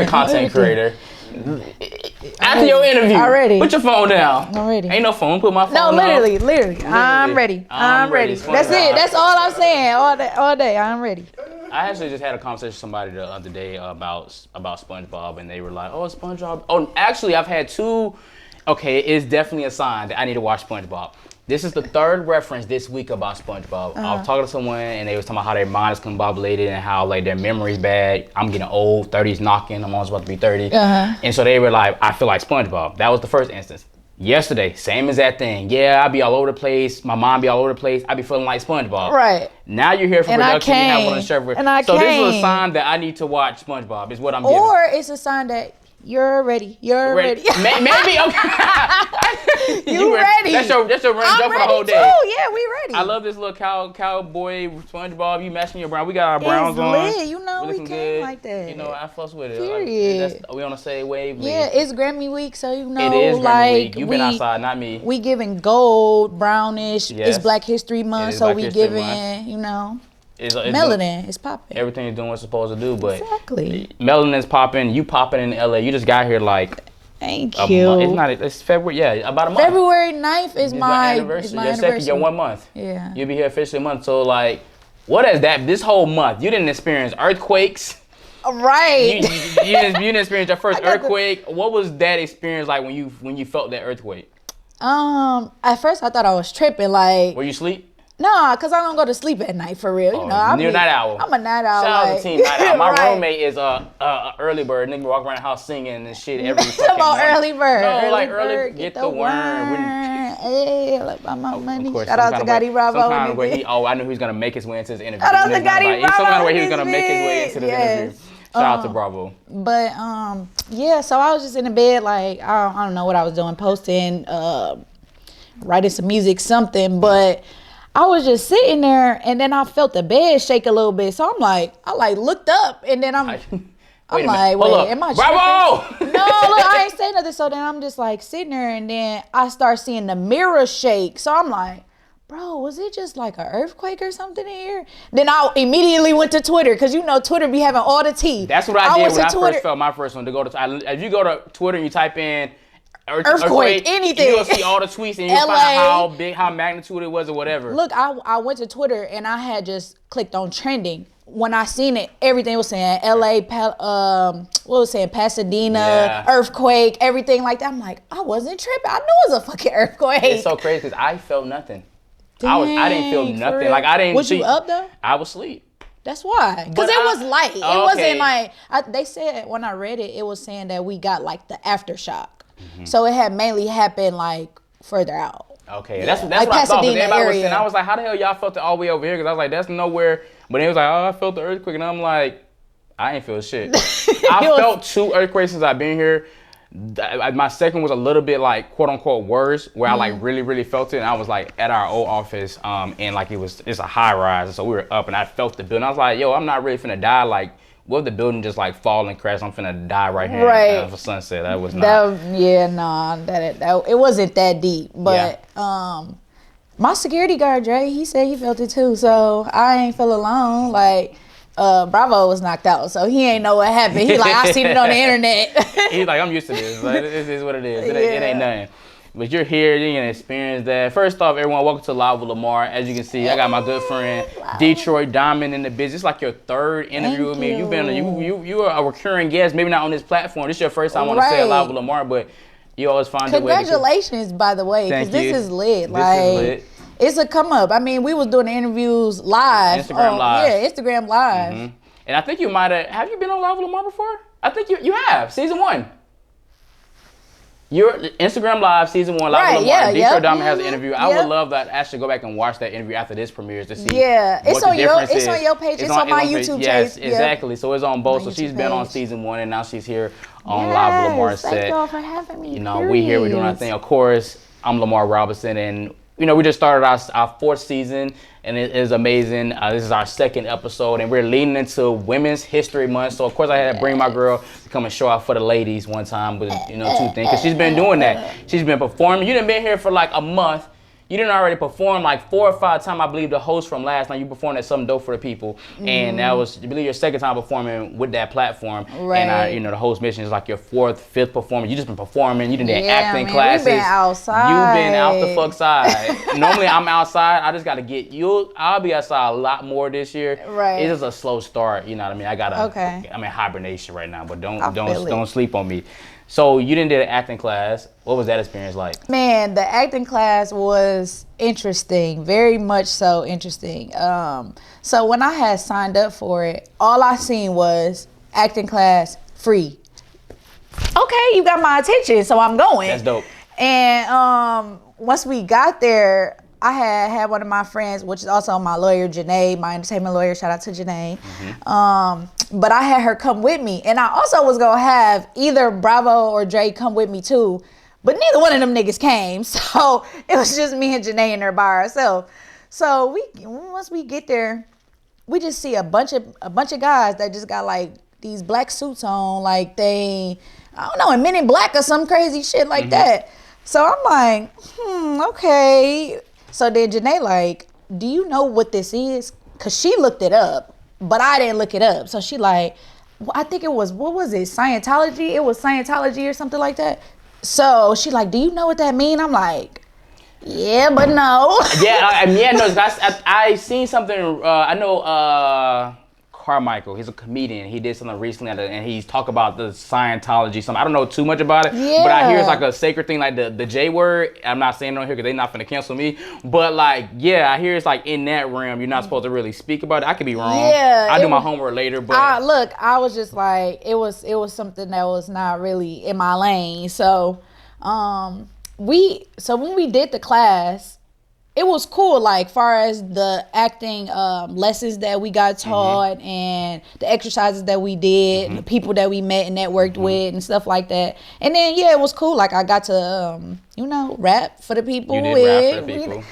you're a content creator. After your interview, already. Put your phone down. I'm ready. Ain't no phone. Put my phone No, down. literally. I'm ready. I'm ready. That's it. That's all I'm saying. All day. I'm ready. I actually just had a conversation with somebody the other day about SpongeBob, and they were like, "Oh, SpongeBob." Oh, actually, I've had two. Okay, it's definitely a sign that I need to watch SpongeBob. This is the third reference this week about SpongeBob. I was talking to someone, and they was talking about how their mind is combobulated and how like their memory's bad. I'm getting old, 30's knocking. I'm almost about to be 30. And so they were like, I feel like SpongeBob. That was the first instance. Yesterday, same as that thing. Yeah, I be all over the place. My mind be all over the place. I be feeling like SpongeBob. Right. Now you're here for production. You have one on the server. So this is a sign that I need to watch SpongeBob. Is what I'm getting. Or it's a sign that you're ready. You're ready. Maybe okay. You ready? That's your random jump for the whole day. Too. Yeah, we ready. I love this little cowboy SpongeBob. You matching your brown. We got our browns on. Lit. You know we came good. like that. You know I fuss with it. Period. We on the same wavelength. Yeah, it's Grammy week, so you know. It is Grammy like week. You been outside, not me. We giving gold, brownish. Yes. It's Black History Month, so we giving, you know. It's melanin. It's popping. Everything you're doing what it's supposed to do, but exactly. Melanin's popping. You popping in LA. You just got here like. Thank you. It's not. It's February. Yeah, about a month. February 9th is my anniversary. Your 1 month. Yeah. You'll be here officially a month. So like, what is that? This whole month, you didn't experience earthquakes. Right. You didn't experience your first earthquake. What was that experience like when you felt that earthquake? At first I thought I was tripping. Like. Were you asleep? No, cause I don't go to sleep at night for real. You know, you're a night owl. I'm a night owl. Shout out to Team Night Owl. My right. roommate is a early bird. Nigga walk around the house singing and shit every fucking about morning. early bird. No, early get the worm. Hey, like buy my money. Of course, Shout out to Gotti Bravo. Some kind of way I knew he was gonna make his way into this interview. Shout out to Gotti Bravo. Some kind of way he was gonna make his way into this interview. Shout out to Bravo. But yeah, so I was just in the bed, like I don't know what I was doing, posting, writing some music, something, but I was just sitting there, and then I felt the bed shake a little bit. So I looked up, and then I'm like, wait, am I Bravo! tripping? No, look, I ain't saying nothing. So then I'm just like sitting there, and then I start seeing the mirror shake. So I'm like, bro, was it just like an earthquake or something in here? Then I immediately went to Twitter, because you know Twitter be having all the tea. That's what I did when I first felt my first one. To go to, if you go to Twitter and you type in earthquake, anything, you'll see all the tweets and you'll find out how magnitude it was or whatever. Look, I went to Twitter and I had just clicked on trending. When I seen it, everything was saying LA, what was saying, Pasadena, earthquake, everything like that. I'm like, I wasn't tripping. I knew it was a fucking earthquake. It's so crazy because I felt nothing. I didn't feel nothing. Like I didn't. Was you up though? I was asleep. That's why. Because it was light. It wasn't like, they said when I read it, it was saying that we got like the aftershock. So it had mainly happened like further out. Okay, yeah. that's like what I thought. But everybody was saying, I was like, how the hell y'all felt it all the way over here? Because I was like, that's nowhere. But it was like, oh, I felt the earthquake. And I'm like, I ain't feel shit. I felt 2 earthquakes since I've been here. My second was a little bit like quote unquote worse, where I like really felt it. And I was like at our old office, and like it's a high rise. And so we were up and I felt the building. I was like, yo, I'm not really finna die. Like, what if the building just like fall and crash? I'm finna die right here. Right. For sunset. That was not. That it wasn't that deep. But my security guard, Dre, he said he felt it too. So I ain't feel alone. Like, Bravo was knocked out, so he ain't know what happened. He like, I seen it on the internet. He's like, I'm used to this. Like, this is what it is. It ain't nothing. But you're here, you're gonna experience that. First off, everyone, welcome to Live with Lamar. As you can see, I got my good friend Detroit Diamond in the business. It's like your third interview with me. You are a recurring guest, maybe not on this platform. This is your first time on the set Live with Lamar, but you always find a way. Congratulations, by the way, because this is lit. It's a come up. I mean, we was doing the interviews live. Instagram Live. Yeah, Instagram Live. And I think you might have you been on Live with Lamar before? I think you have, season 1. Your Instagram Live, season 1, Live with Lamar. Detroit Diamond has an interview. I would love that. Actually, go back and watch that interview after this premieres to see. Yeah, it's on your page. It's on my YouTube page. Yes, exactly. So it's on both. So she's been on season 1, and now she's here on Live with Lamar set. Thank y'all for having me. You know, we here, we're doing our thing. Of course, I'm Lamar Robinson, and you know, we just started our 4th season, and it is amazing. This is our 2nd episode, and we're leading into Women's History Month. So, of course, I had to bring my girl to come and show out for the ladies one time with, 2 things. Because she's been doing that. She's been performing. You done been here for like a month. you didn't already perform like 4 or 5 times. I believe the host from last night, you performed at Something Dope for the People, and that was, I believe, your second time performing with that platform. Right. And you know, the host mission is like your 4th, 5th performance. You just been performing. You done did acting man, classes. We been outside. You been out the fuck side. Normally I'm outside. I just gotta get you. I'll be outside a lot more this year. Right. It's just a slow start. You know what I mean? I gotta. Okay. I'm in hibernation right now, but don't feel it. sleep on me. So you didn't did an acting class. What was that experience like? Man, the acting class was interesting, very much so interesting. So when I had signed up for it, all I seen was acting class free. Okay, you got my attention, so I'm going. That's dope. And once we got there, I had one of my friends, which is also my lawyer, Janae, my entertainment lawyer. Shout out to Janae. But I had her come with me, and I also was gonna have either Bravo or Dre come with me too, but neither one of them niggas came. So it was just me and Janae in there by ourselves. So once we get there, we just see a bunch of guys that just got like these black suits on, like they, I don't know, in Men in Black or some crazy shit like that. So I'm like, okay. So then Janae like, do you know what this is? Cause she looked it up, but I didn't look it up. So she like, well, I think it was, what was it? Scientology? It was Scientology or something like that. So she like, do you know what that mean? I'm like, yeah, but no. I seen something, I know, Carmichael, he's a comedian. He did something recently, and he's talk about the Scientology. Something I don't know too much about it, but I hear it's like a sacred thing, like the J word. I'm not saying it on here because they're not gonna cancel me. But like, yeah, I hear it's like in that realm, you're not supposed to really speak about it. I could be wrong. Yeah, I do my homework later. But I was just like, it was something that was not really in my lane. So, when we did the class, it was cool, like far as the acting lessons that we got taught and the exercises that we did, the people that we met and networked with and stuff like that. And then it was cool. Like I got to rap for the people. You did rap for the people.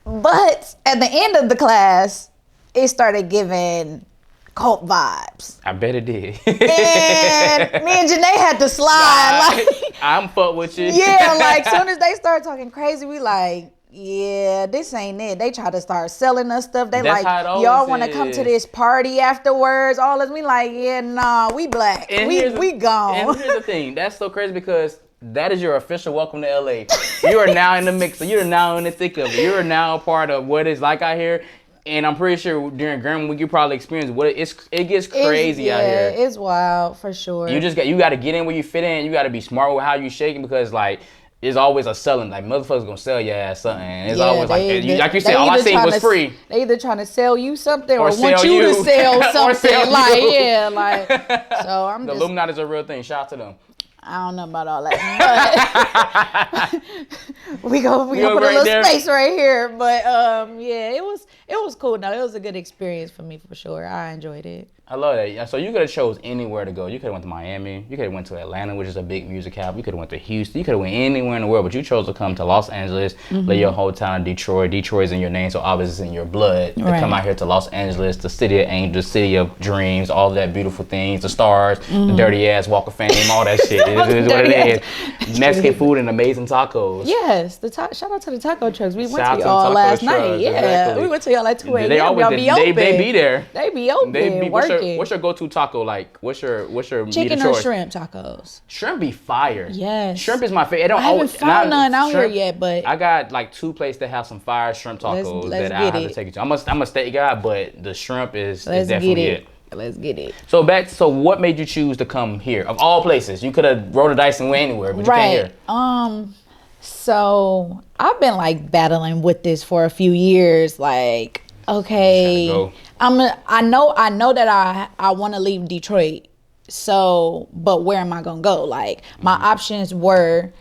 But at the end of the class, it started giving cult vibes. I bet it did. And me and Janae had to slide. Like, I'm fuck with you. Yeah, like soon as they started talking crazy, we like, yeah, this ain't it. They try to start selling us stuff. They That's like, y'all want to come to this party afterwards. All this, we like, yeah, nah, we black. And we gone. And here's the thing. That's so crazy because that is your official welcome to LA. You are now in the mix. You are now in the thick of it. You are now a part of what it's like out here. And I'm pretty sure during Graham Week you probably experienced what it gets crazy out here. Yeah, it's wild for sure. You got to get in where you fit in. You got to be smart with how you shaking because like it's always a selling. Like motherfuckers gonna sell your ass something. It's always like you said. All I seen was free. They either trying to sell you something or want you to sell something. Sell like you. Yeah, like so. I'm the Illuminati is a real thing. Shout out to them. I don't know about all that, but we gonna put a little space right here. But yeah, it was cool. No, it was a good experience for me for sure. I enjoyed it. I love that. So you could have chose anywhere to go. You could have went to Miami. You could have went to Atlanta, which is a big music hub. You could have went to Houston. You could have went anywhere in the world, but you chose to come to Los Angeles, live your whole time in Detroit. Detroit's in your name, so obviously it's in your blood. To come out here to Los Angeles, the city of angels, city of dreams, all that beautiful things, the stars, the dirty ass Walk of Fame, all that shit. It is what it is. Mexican food and amazing tacos. Yes, shout out to the taco trucks. We went to y'all last night. Yeah, exactly. We went to y'all at 2 a.m. Y'all be open. They be there. They be open. Working. What's your go-to taco? Like, what's your chicken or shrimp tacos? Shrimp be fire. Yes. Shrimp is my favorite. I haven't found none out here yet, but I got like 2 places that have some fire shrimp tacos that I have to take you to. I'm a steak guy, but the shrimp is definitely it. Let's get it. So what made you choose to come here? Of all places, you could have rolled the dice and went anywhere, but you came here. So I've been like battling with this for a few years. Like, okay, I know that I want to leave Detroit. So, but where am I gonna go? Like, my options were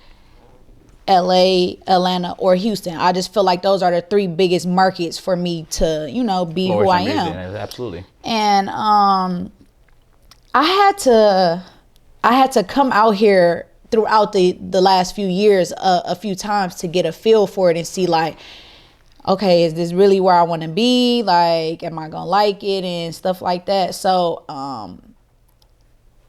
LA, Atlanta, or Houston. I just feel like those are the 3 biggest markets for me to, be who I am. Absolutely. And I had to come out here throughout the last few years a few times to get a feel for it and see like, okay, is this really where I want to be? Like, am I gonna like it and stuff like that? So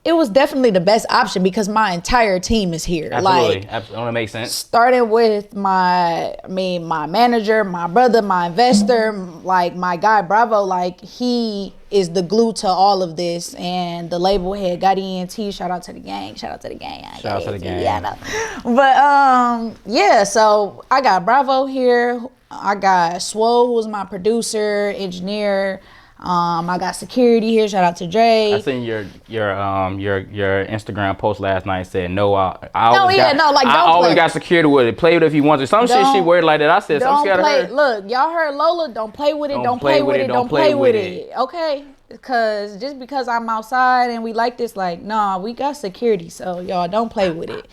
it was definitely the best option because my entire team is here. Absolutely, Like, absolutely, that makes sense. starting with my manager, my brother, my investor, like my guy Bravo, like he is the glue to all of this, and the label head got ENT. Shout out to the gang. Shout out to the gang. Shout out to the gang. Yeah, I know. But yeah. So I got Bravo here. I got Swole, who was my producer, engineer. I got security here. Shout out to Dre. I seen your Instagram post last night said no. I always got security with it. Play with it if you want to. Some shit she worded like that. I said some shit. Look, y'all heard Lola. Don't play with it. Don't play with it. Don't play with it. Okay, because just because I'm outside and we like this, like, nah, we got security, so y'all don't play with it.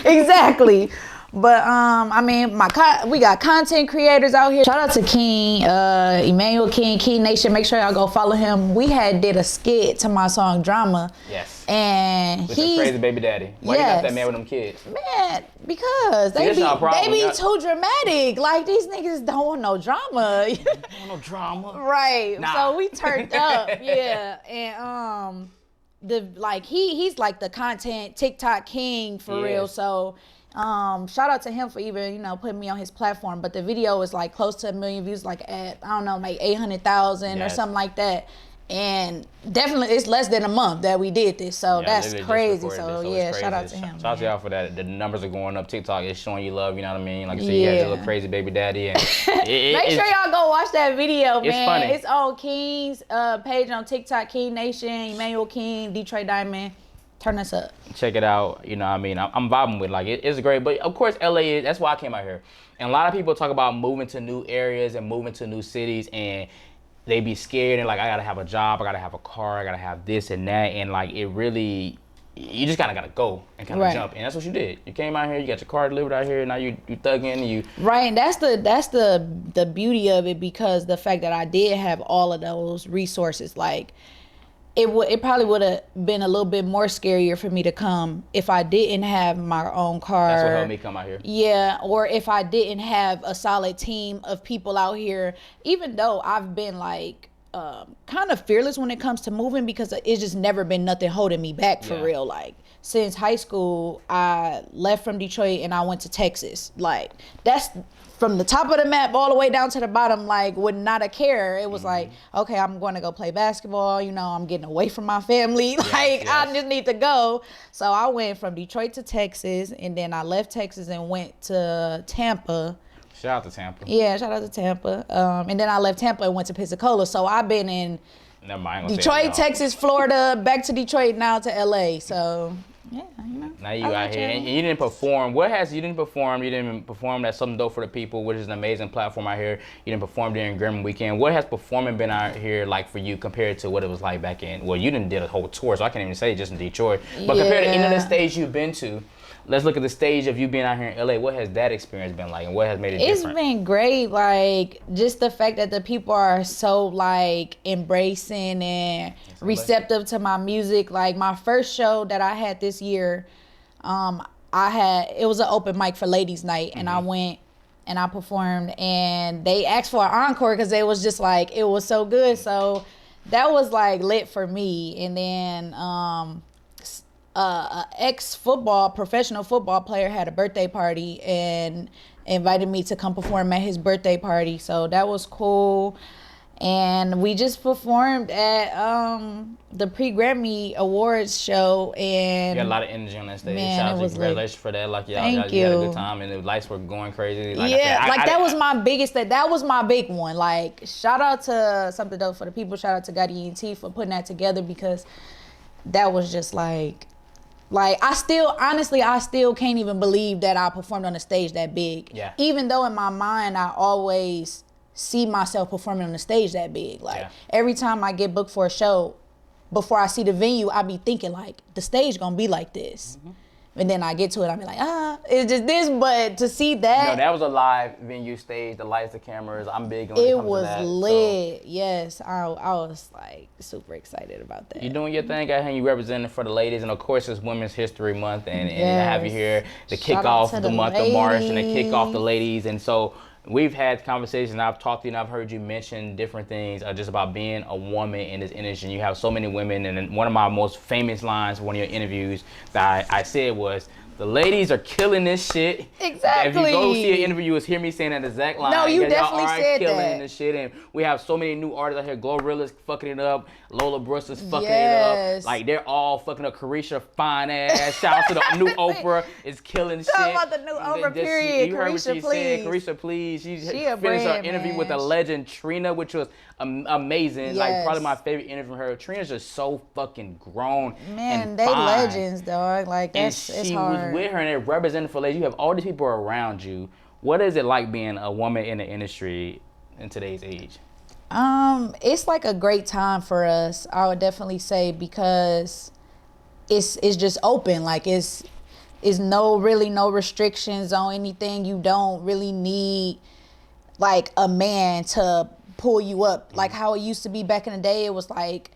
Exactly. But I mean, we got content creators out here. Shout out to King, Emmanuel King, Key Nation. Make sure y'all go follow him. We did a skit to my song Drama. Yes. And he's crazy baby daddy. Why you got that man with them kids? Man, because they be too dramatic. Like, these niggas don't want no drama. Don't want no drama. Right. Nah. So we turned up. Yeah. And he's like the content TikTok king for real. So shout out to him for even, putting me on his platform. But the video is like close to 1 million views, like at, I don't know, like 800,000 or something like that. And definitely it's less than a month that we did this. So that's crazy. So yeah, shout out to him. Shout out to y'all for that. The numbers are going up. TikTok is showing you love, you know what I mean? Like you said, you had a little crazy baby daddy. And make sure y'all go watch that video, man. It's funny. It's on King's page on TikTok, King Nation, Emmanuel King, Detroit Diamond. Turn us up. Check it out. You know what I mean? I'm vibing with it. It's great. But of course, LA that's why I came out here. And a lot of people talk about moving to new areas and moving to new cities, and they be scared and like, I gotta have a job, I gotta have a car, I gotta have this and that. And like, it really, you just gotta go and kind of jump. And that's what you did. You came out here, you got your car delivered out here, now you thugging and you. Right, and that's the beauty of it, because the fact that I did have all of those resources, like, it probably would have been a little bit more scarier for me to come if I didn't have my own car. That's what helped me come out here. Yeah, or if I didn't have a solid team of people out here. Even though I've been like kind of fearless when it comes to moving, because it's just never been nothing holding me back for real. Like, since high school, I left from Detroit and I went to Texas. Like, that's from the top of the map all the way down to the bottom, like, with not a care. It was like, okay, I'm going to go play basketball. I'm getting away from my family. I just need to go. So I went from Detroit to Texas, and then I left Texas and went to Tampa. Shout out to Tampa. Yeah, shout out to Tampa. And then I left Tampa and went to Pensacola. So I've been in Detroit, Texas, Florida, back to Detroit, now to LA. So yeah, now you out here, and you didn't perform. You didn't perform that Something Dope for the People, which is an amazing platform out here. You didn't perform during Grimm Weekend. What has performing been out here like for you compared to what it was like back in? Well, you didn't did a whole tour, so I can't even say just in Detroit. But compared to any of the stage you've been to, let's look at the stage of you being out here in LA. What has that experience been like, and what has made it different? It's been great. Like, just the fact that the people are so like embracing and receptive to my music. Like, my first show that I had this year, it was an open mic for ladies' night, and I went and I performed, and they asked for an encore because it was just like, it was so good. So that was like lit for me. And then professional football player had a birthday party and invited me to come perform at his birthday party. So that was cool. And we just performed at the pre-Grammy Awards show, and you got a lot of energy on that stage. Man, shout out to you. Congratulations for that. Like, y'all had a good time, and the lights were going crazy. Like, that was my biggest. That was my big one. Like, shout out to Something Dope for the People. Shout out to Gotti ENT for putting that together, because that was just like I still can't even believe that I performed on a stage that big. Yeah. Even though in my mind I always see myself performing on a stage that big. Like, every time I get booked for a show, before I see the venue, I be thinking like, the stage gonna be like this. And then I get to it, I be like, it's just this. But to see that, that was a live venue stage, the lights, the cameras. I'm big on it. It was lit. So. Yes, I was like super excited about that. You're doing your thing out here. You representing for the ladies, and of course it's Women's History Month, and to have you here to kick off the month of March and to kick off the ladies. And so, we've had conversations. I've talked to you, and I've heard you mention different things just about being a woman in this industry. You have so many women, and then one of my most famous lines, one of your interviews that I said was, "The ladies are killing this shit." Exactly. If you go see an interview, you will hear me saying that exact line. No, you Y'all definitely are said killing that. this shit, and we have so many new artists out here. Glorilla's fucking it up. Lola Brooks is fucking it Yes. up. Like, they're all fucking up. Carisha, fine ass. Shout out to the new Oprah is killing shit. Talking about the new Oprah, period. You heard what Carisha, she please. said. Carisha, please. She a finished her brand, interview man. with the legend Trina, which was amazing. Like, Yes. probably my favorite interview from her. Trina's just so fucking grown. Man, and they fine. legends, dog. Like, And it's she hard. was with her, and they represented for ladies. You have all these people around you. What is it like being a woman in the industry in today's age? It's like a great time for us. I would definitely say, because it's just open. Like, it's no restrictions on anything. You don't really need like a man to pull you up. Like how it used to be back in the day. It was like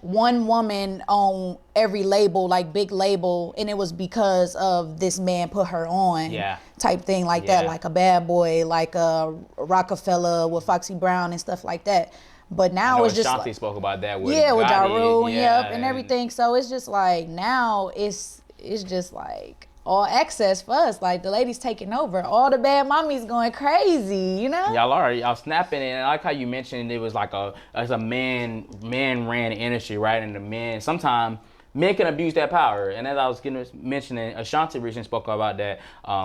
one woman on every label, like big label, and it was because of this man put her on. Yeah. Type thing like that, like a Bad Boy, like a Rockefeller with Foxy Brown and stuff like that. But now it's just Shanti like, spoke about that with with Ja Gotti, Rule, and everything. So it's just like now it's just like all access for us. Like the ladies taking over, all the bad mommies going crazy, you know. Y'all snapping, and I like how you mentioned it was like as a man ran industry, right? And the men sometimes men can abuse that power. And as I was mentioning, Ashanti recently spoke about that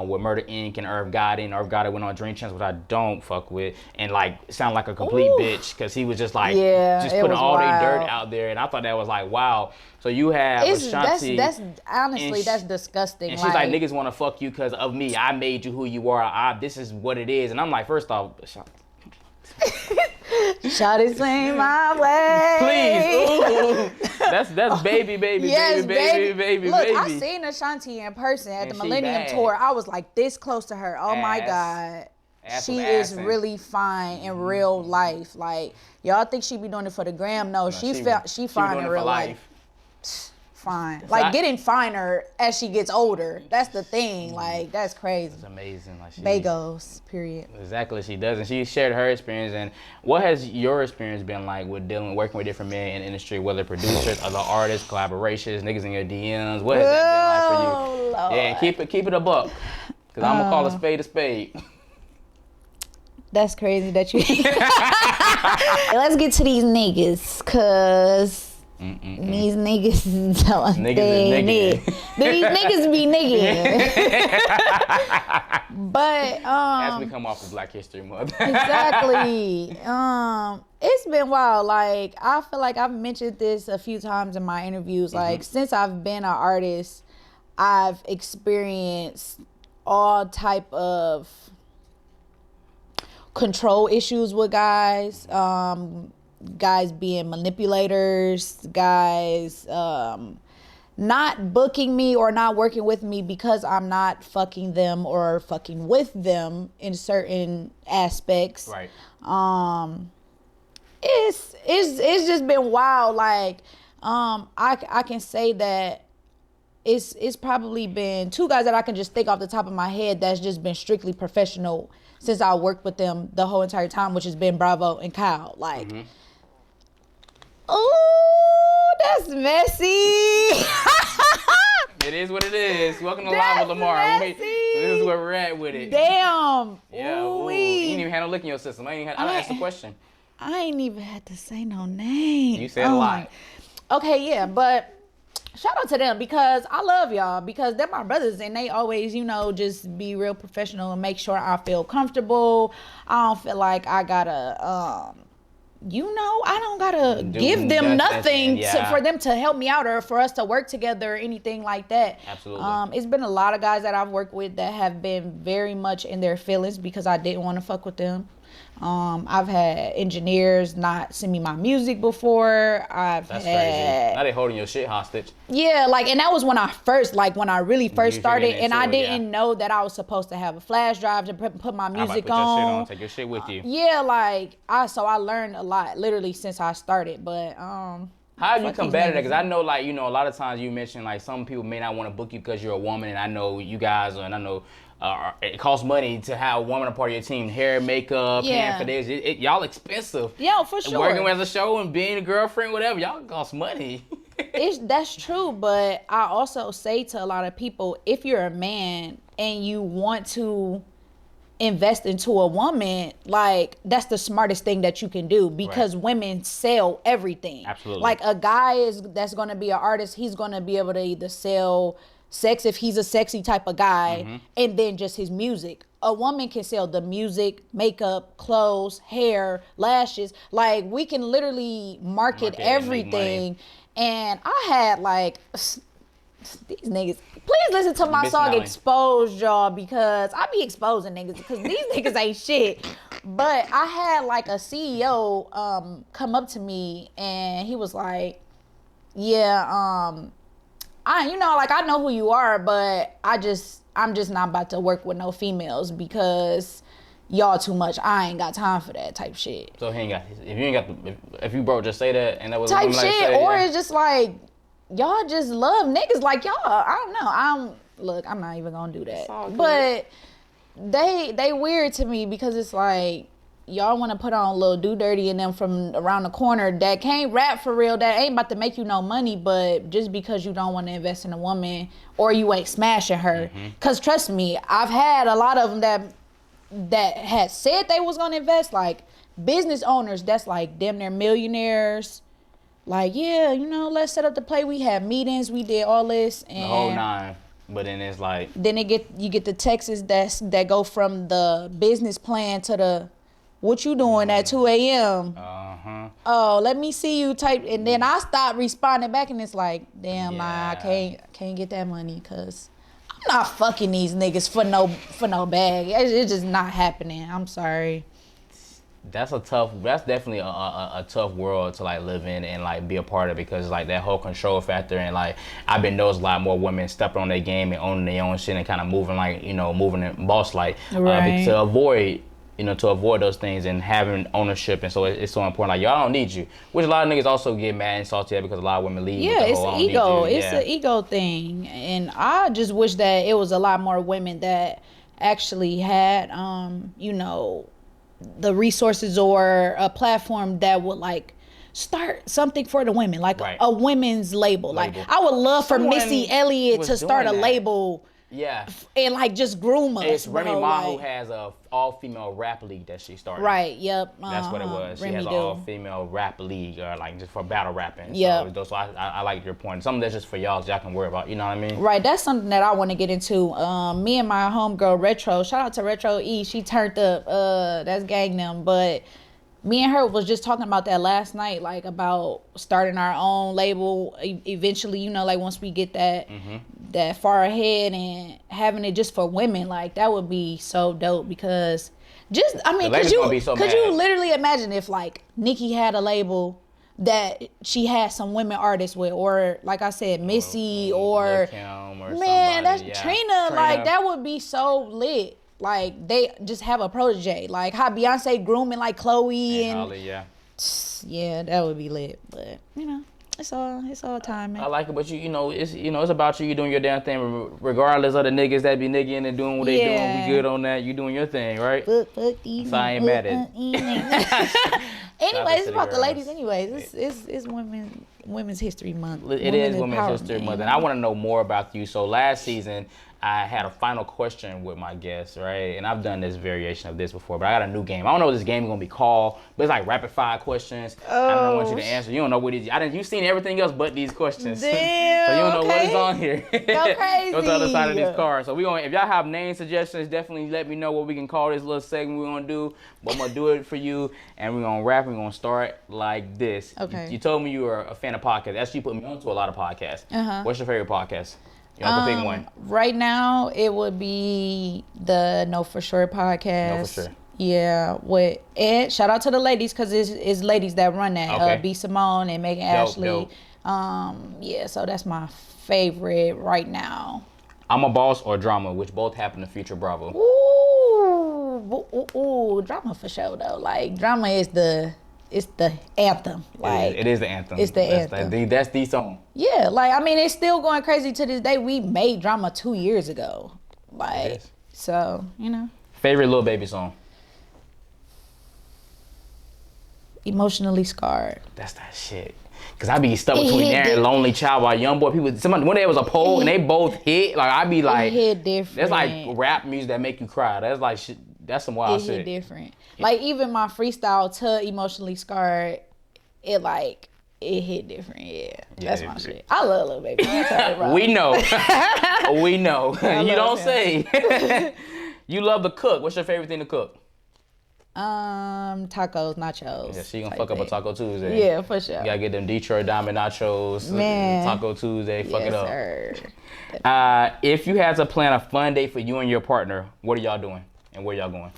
with Murder Inc. and Irv Gotti. And Irv Gotti went on Dream Chance, which I don't fuck with, and like sound like a complete bitch because he was just like just putting all their dirt out there. And I thought that was like, wow. So you have Ashanti. That's honestly that's disgusting. And she's like, niggas want to fuck you because of me. I made you who you are. This is what it is. And I'm like, first off, Shawty swing my way. Please. Ooh. That's baby. Yes, baby. Look, I seen Ashanti in person at the Millennium Tour. I was like this close to her. Oh my God. She is really fine in real life. Like, y'all think she be doing it for the gram? No, she fine in real life. Fine. Like, getting finer as she gets older. That's the thing. Like, that's crazy. It's amazing. Like, Bagels, period. Exactly, she does. And she shared her experience. And what has your experience been like with working with different men in the industry, whether producers, other artists, collaborations, niggas in your DMs? What has that been like for you? Lord. Yeah, keep it a buck. Because I'm going to call a spade a spade. That's crazy that you... Let's get to these niggas, because... These niggas these niggas be niggas. But as we come off of Black History Month. Exactly. It's been wild. Like, I feel like I've mentioned this a few times in my interviews. Like, since I've been an artist, I've experienced all type of control issues with guys. Guys being manipulators, guys not booking me or not working with me because I'm not fucking them or fucking with them in certain aspects. Right. It's just been wild. Like, I can say that it's probably been two guys that I can just think off the top of my head that's just been strictly professional since I worked with them the whole entire time, which has been Bravo and Kyle. Like, oh, that's messy. It is what it is. Welcome to Live with Lamar. This is where we're at with it. Damn. Yeah. You didn't even have no lick in your system. I didn't ask the question. I ain't even had to say no name. You said a lot. Okay, yeah, but shout out to them because I love y'all because they're my brothers and they always, just be real professional and make sure I feel comfortable. I don't feel like I gotta, I don't gotta give them nothing for them to help me out or for us to work together or anything like that. Absolutely. It's been a lot of guys that I've worked with that have been very much in their feelings because I didn't want to fuck with them. I've had engineers not send me my music before. That's crazy. Now they holding your shit hostage. Yeah, and that was when I really first started, and I didn't know that I was supposed to have a flash drive to put my music on. Take your shit with you. Yeah, I learned a lot literally since I started, but How have you Fuck these combated that? niggas. Because I know, like, a lot of times you mentioned, like, some people may not want to book you because you're a woman, and I know you guys, and I know it costs money to have a woman a part of your team. Hair, makeup, paying for this. Y'all expensive. Yeah, for sure. Working as a show and being a girlfriend, whatever, y'all cost money. That's true, but I also say to a lot of people, if you're a man and you want to invest into a woman, like, that's the smartest thing that you can do, because women sell everything. Absolutely. Like, a guy that's going to be an artist, he's going to be able to either sell sex if he's a sexy type of guy, and then just his music. A woman can sell the music, makeup, clothes, hair, lashes. Like, we can literally market everything. And I had, like, these niggas, please listen to my song Exposed, y'all, because I be exposing niggas because these niggas ain't shit. But I had, like, a CEO come up to me, and he was like, yeah, I know who you are, but I'm just not about to work with no females because y'all too much. I ain't got time for that type shit. So he ain't got, if you bro just say that, and that was type shit, like say, or it's just like, y'all just love niggas like y'all. I don't know. I'm not even gonna do that. But they weird to me because it's like, y'all want to put on a little do dirty in them from around the corner that can't rap for real, that ain't about to make you no money, but just because you don't want to invest in a woman or you ain't smashing her. Because trust me, I've had a lot of them that had said they was gonna invest, like business owners that's like damn near millionaires. Like, yeah, let's set up the play. We had meetings, we did all this, and the whole nine. But then it's like, then you get the texts that go from the business plan to the what you doing at 2 a.m. Oh, let me see you type, and then I start responding back, and it's like, damn, I can't get that money because I'm not fucking these niggas for no bag. It's just not happening. I'm sorry. That's definitely a tough world to like live in and like be a part of, because like that whole control factor, and like I've been noticed a lot more women stepping on their game and owning their own shit and kind of moving like moving in boss like to avoid those things and having ownership. And so it's so important. Like, y'all don't need you, which a lot of niggas also get mad and salty at because a lot of women leave. Yeah, it's ego. It's an ego thing, and I just wish that it was a lot more women that actually had the resources or a platform that would like start something for the women, like a women's label. Like, I would love for Missy Elliott to start a label. Yeah. And like just groom us. It's Remy Ma who has a all-female rap league that she started. Right, yep. That's what it was. She has an all-female rap league, like just for battle rapping. Yeah. So I like your point. Something that's just for y'all, so y'all can worry about, you know what I mean? Right, that's something that I want to get into. Me and my homegirl Retro, shout out to Retro E, she turned up, that's gang them, but me and her was just talking about that last night, like about starting our own label eventually, like once we get that that far ahead and having it just for women. Like, that would be so dope, because just, I mean, could you literally imagine if like Nicki had a label that she had some women artists with, or like I said, Missy or man, that's Trina, like that would be so lit. Like, they just have a protege, like how Beyonce grooming like Chloe and Holly, yeah, that would be lit. But it's all time, man. I like it, but it's about you. You doing your damn thing, regardless of the niggas that be niggying and doing what they doing. We good on that. You doing your thing, right? Fuck these. So I ain't mad at it. Anyways, it's about the ladies. Anyways, it's Women's History Month. It is Women's History Month, and I want to know more about you. So last season, I had a final question with my guests, right? And I've done this variation of this before, but I got a new game. I don't know what this game is gonna be called, but it's like rapid fire questions. I don't want you to answer. You don't know what it is. You've seen everything else but these questions. Damn, so you don't know what is on here. Go crazy. Go to the other side of this card. So if y'all have name suggestions, definitely let me know what we can call this little segment we're gonna do. But I'm gonna do it for you, and we're gonna rap. We're gonna start like this. Okay. You told me you were a fan of podcasts. Actually, you put me onto a lot of podcasts. What's your favorite podcast? You have to pick one. Right now, it would be the Know For Sure podcast. Know For Sure. Yeah, with Ed. Shout out to the ladies, because it's ladies that run that. Okay. B. Simone and Megan Ashley. Dope. Yeah, so that's my favorite right now. I'm a Boss or Drama, which both happen to feature Bravo. Ooh, Drama for sure though. Like, Drama is the it's the anthem. Like it is the anthem. It's the anthem. That's the song. Yeah, like I mean, it's still going crazy to this day. We made Drama 2 years ago. Like, so you know. Favorite Lil Baby song? Emotionally Scarred. That's that shit. Cause I be stuck between there and Lonely Child by Young Boy. People, one day it was a poll and they both hit. Like I be like, hit different. That's like rap music that make you cry. That's like shit. That's some wild shit. It hit different. Like even my freestyle to Emotionally Scarred, it hit different. Yeah, that's my shit. I love Lil Baby. We know. We know. You don't say. You love to cook. What's your favorite thing to cook? Tacos, nachos. Yeah, she gonna fuck up a Taco Tuesday. Yeah, for sure. You gotta get them Detroit Diamond nachos. Man. Taco Tuesday, fuck it up. Sir. If you had to plan a fun date for you and your partner, what are y'all doing and where y'all going?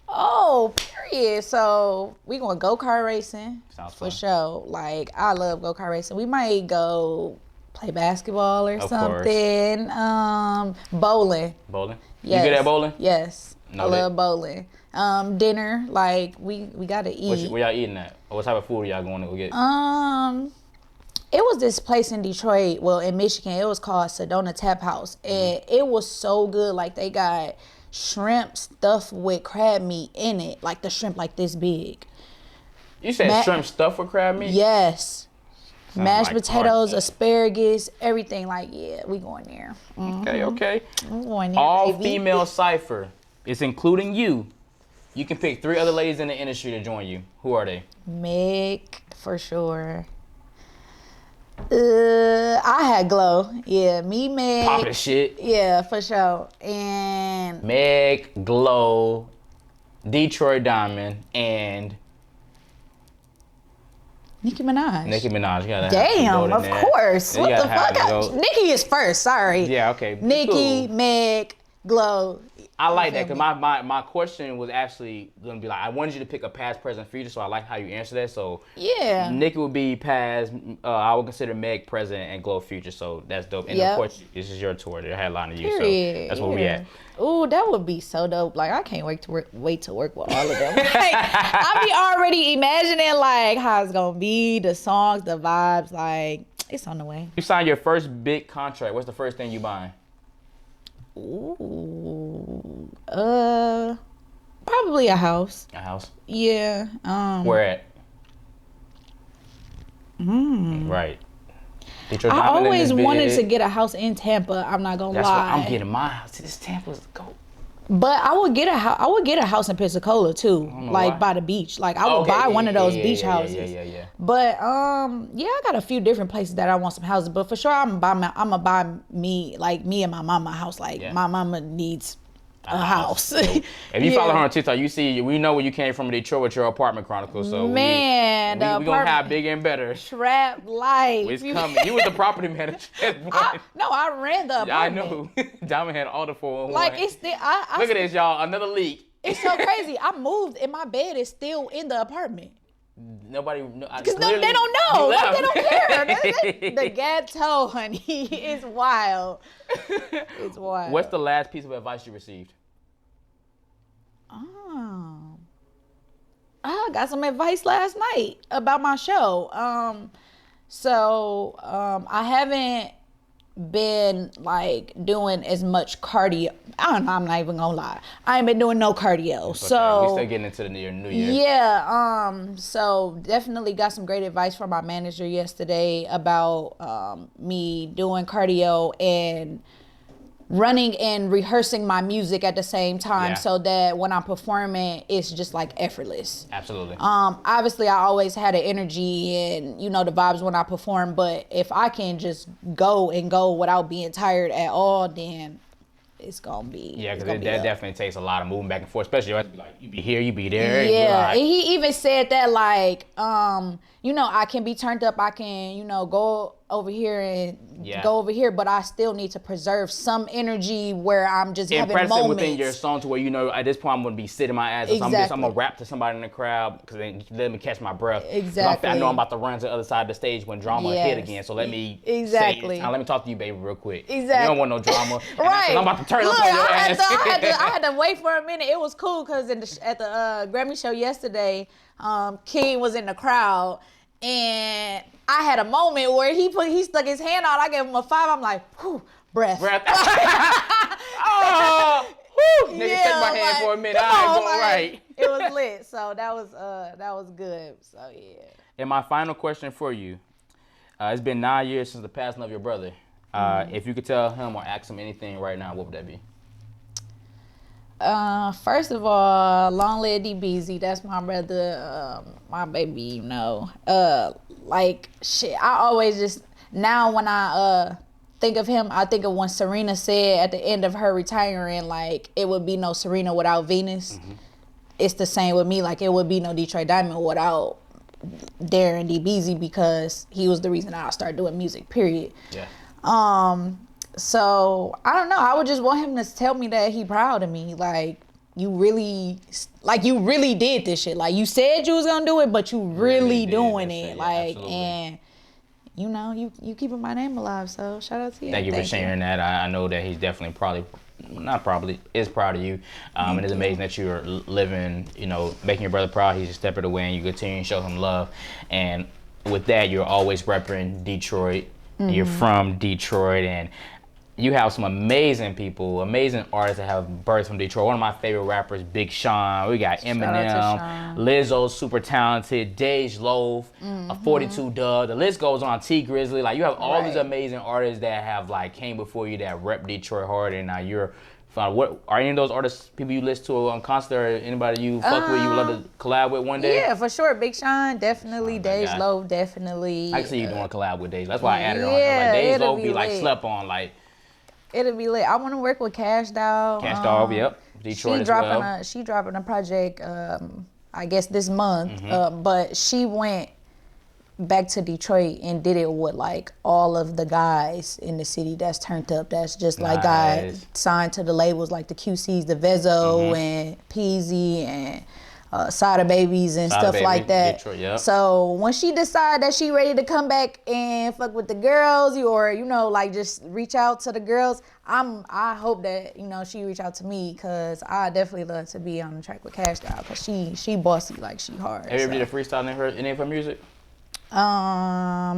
Oh, period. So we going go-kart racing. Sounds for fun. sure. Like I love go-kart racing. We might go play basketball or something. Bowling. Bowling? Yes. You good at bowling? Yes. I love bowling. Dinner, like we gotta eat. Where y'all eating at? Or what type of food are y'all going to go get? It was this place in Detroit, well in Michigan, it was called Sedona Tap House. And it was so good. Like they got shrimp stuffed with crab meat in it. Like the shrimp like this big. You said shrimp stuffed with crab meat? Yes. Sounds Mashed like potatoes, asparagus, everything. Like, yeah, we going there. Okay. We going there, All baby. female cypher. It's including you. You can pick 3 other ladies in the industry to join you. Who are they? Meg, for sure. I had Glow. Yeah, me, Meg. Poppin' shit. Yeah, for sure. And Meg, Glow, Detroit Diamond, and Nicki Minaj. Nicki Minaj. You gotta Damn, of course. You What the gotta fuck? Nicki is first. Sorry. Yeah, okay. Nicki, Cool. Meg, Glow. I like that because my question was actually gonna be like, I wanted you to pick a past, present, future, so I like how you answer that. So Yeah. Nicki would be past. I would consider Meg present and Glow future. So that's dope. And of course, this is your tour. They headline to you. Period. So that's where we at. Ooh, that would be so dope. Like I can't wait to work with all of them. Like, I be already imagining like how it's gonna be, the songs, the vibes. Like it's on the way. You signed your first big contract. What's the first thing you buying? Ooh, probably a house. A house. Yeah. Where at? Right. Detroit I Diamond always is big. wanted to get a house in Tampa. I'm not gonna That's lie. why I'm getting my house. This Tampa's go. But I would get a house. I would get a house in Pensacola too, like why. by the beach. Like I would buy one of those beach houses. Yeah. But yeah, I got a few different places that I want some houses. But for sure, I'm gonna buy me and my mama a house. Like my mama needs a house. If you follow her on TikTok, you see we know where you came from, Detroit, with your apartment chronicles. So man, we gonna have bigger and better. Trap life. It's coming. You was the property manager. I ran the apartment. I know. Diamond had all the 411. Like it's still. Look at this, y'all. Another leak. It's so crazy. I moved and my bed is still in the apartment. Nobody, because they don't know. Like, they don't care. The ghetto, honey, is wild. It's wild. What's the last piece of advice you received? I got some advice last night about my show. I haven't been like doing as much cardio. I'm not even gonna lie. I ain't been doing no cardio. So we still getting into the new year. Yeah. So definitely got some great advice from my manager yesterday about me doing cardio and running and rehearsing my music at the same time, so that when I'm performing, it's just like effortless. Absolutely. Obviously I always had an energy and the vibes when I perform, but if I can just go without being tired at all, then it's gonna be because that definitely takes a lot of moving back and forth, especially like you be here, you be there. Yeah, and he even said that like I can be turned up, I can go over here and Yeah. go over here, but I still need to preserve some energy where I'm just having Impress it moments within your song to where you know at this point I'm gonna be sitting my ass. I'm gonna rap to somebody in the crowd because they let me catch my breath. Exactly. I know I'm about to run to the other side of the stage when drama hit again. So let me exactly. let me talk to you, baby, real quick. Exactly. You don't want no drama, right? I'm about to turn Look, up on your ass. I had to wait for a minute. It was cool because at the Grammy show yesterday, King was in the crowd. And I had a moment where he stuck his hand out. I gave him a 5. I'm like, whew, breath. Oh, whew. Nigga, take my hand for a minute. I ain't going right. It was lit. So that was good. So yeah. And my final question for you: it's been 9 years since the passing of your brother. If you could tell him or ask him anything right now, what would that be? First of all, long live DBZ. That's my brother, my baby, you know. Like shit, I always just now when I think of him, I think of when Serena said at the end of her retiring, like it would be no Serena without Venus. Mm-hmm. It's the same with me. Like it would be no Detroit Diamond without Darren DBZ because he was the reason I started doing music. Period. Yeah. So I don't know. I would just want him to tell me that he proud of me. Like you really did this shit. Like you said you was gonna do it, but you really doing it. Like absolutely. And you know you keeping my name alive. So shout out to you. Thank you for sharing that. I know that he's definitely is proud of you. And it's amazing that you're living. You know, making your brother proud. He's a step of the way, and you continue to show him love. And with that, you're always repping Detroit. Mm-hmm. You're from Detroit, and you have some amazing people, amazing artists that have birthed from Detroit. One of my favorite rappers, Big Sean. We got Eminem, Lizzo's super talented, Dej Loaf, a 42 Dub. The list goes on. T Grizzly. Like you have all these amazing artists that have like came before you that rep Detroit hard, and now you're. What are any of those artists people you listen to on concert or anybody you fuck with you would love to collab with one day? Yeah, for sure. Big Sean, definitely. Dej Loaf, definitely. I can see you doing a collab with Dej. That's why I added on. Like Dej Loaf be like slept on like. It'll be lit. I want to work with Cash Doll. Cash Doll, yep. Detroit She dropping a project, I guess this month. But she went back to Detroit and did it with like all of the guys in the city that's turned up. That's just like got signed to the labels like the QCs, the Vezo and Peasy and Sada Babies and stuff like that. Detroit, yep. So when she decide that she ready to come back and fuck with the girls, or you know, like just reach out to the girls, I hope that you know she reach out to me because I definitely love to be on the track with Cash Doll because she bossy, like she hard. Have you ever did a freestyle in any of her music? No.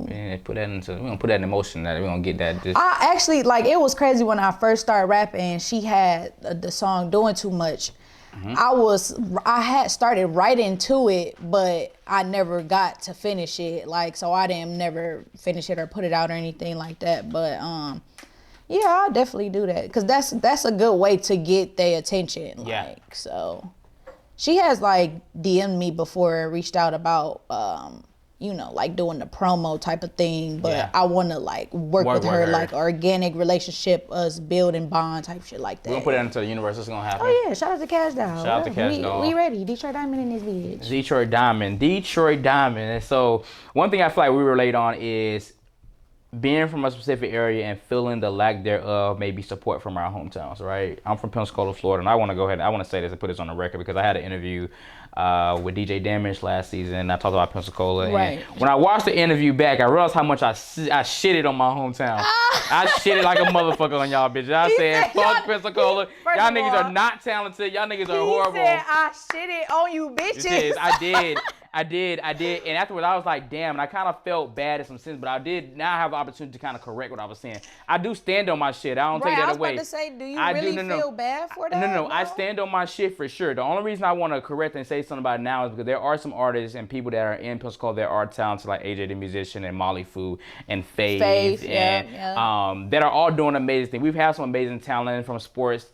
Man, we're gonna put that in motion. That we're gonna get that. I actually like it was crazy when I first started rapping. She had the song "Doing Too Much." I had started writing to it, but I never got to finish it. Like, so I didn't never finish it or put it out or anything like that. But yeah, I'll definitely do that because that's a good way to get their attention. Like, so she has like DM'd me before, reached out about you know, like doing the promo type of thing, but I want to like work with her, like organic relationship, us building bond type shit like that. We're gonna put that into the universe. It's gonna happen. Oh yeah, shout out to Cash Doll. Shout out to Cash Doll. We ready. Detroit Diamond in this bitch. Detroit Diamond. And so one thing I feel like we relate on is being from a specific area and feeling the lack thereof, maybe support from our hometowns, right? I'm from Pensacola, Florida, and I want to say this and put this on the record because I had an interview with DJ Damage last season. I talked about Pensacola. Right. And when I watched the interview back, I realized how much I shitted on my hometown. I shitted like a motherfucker on y'all bitches. I said, fuck Pensacola. Y'all niggas are not talented. Y'all niggas are horrible. He said, I shitted on you bitches. I did. And afterwards, I was like, damn. And I kind of felt bad in some sense, but I did now have the opportunity to kind of correct what I was saying. I do stand on my shit. I don't take that away. I was about to say, do you really feel bad for that? No. I stand on my shit for sure. The only reason I want to correct and say something about it now is because there are some artists and people that are in Pensacola that are talented, like AJ the Musician and Molly Fu and Faith and that are all doing amazing things. We've had some amazing talent from sports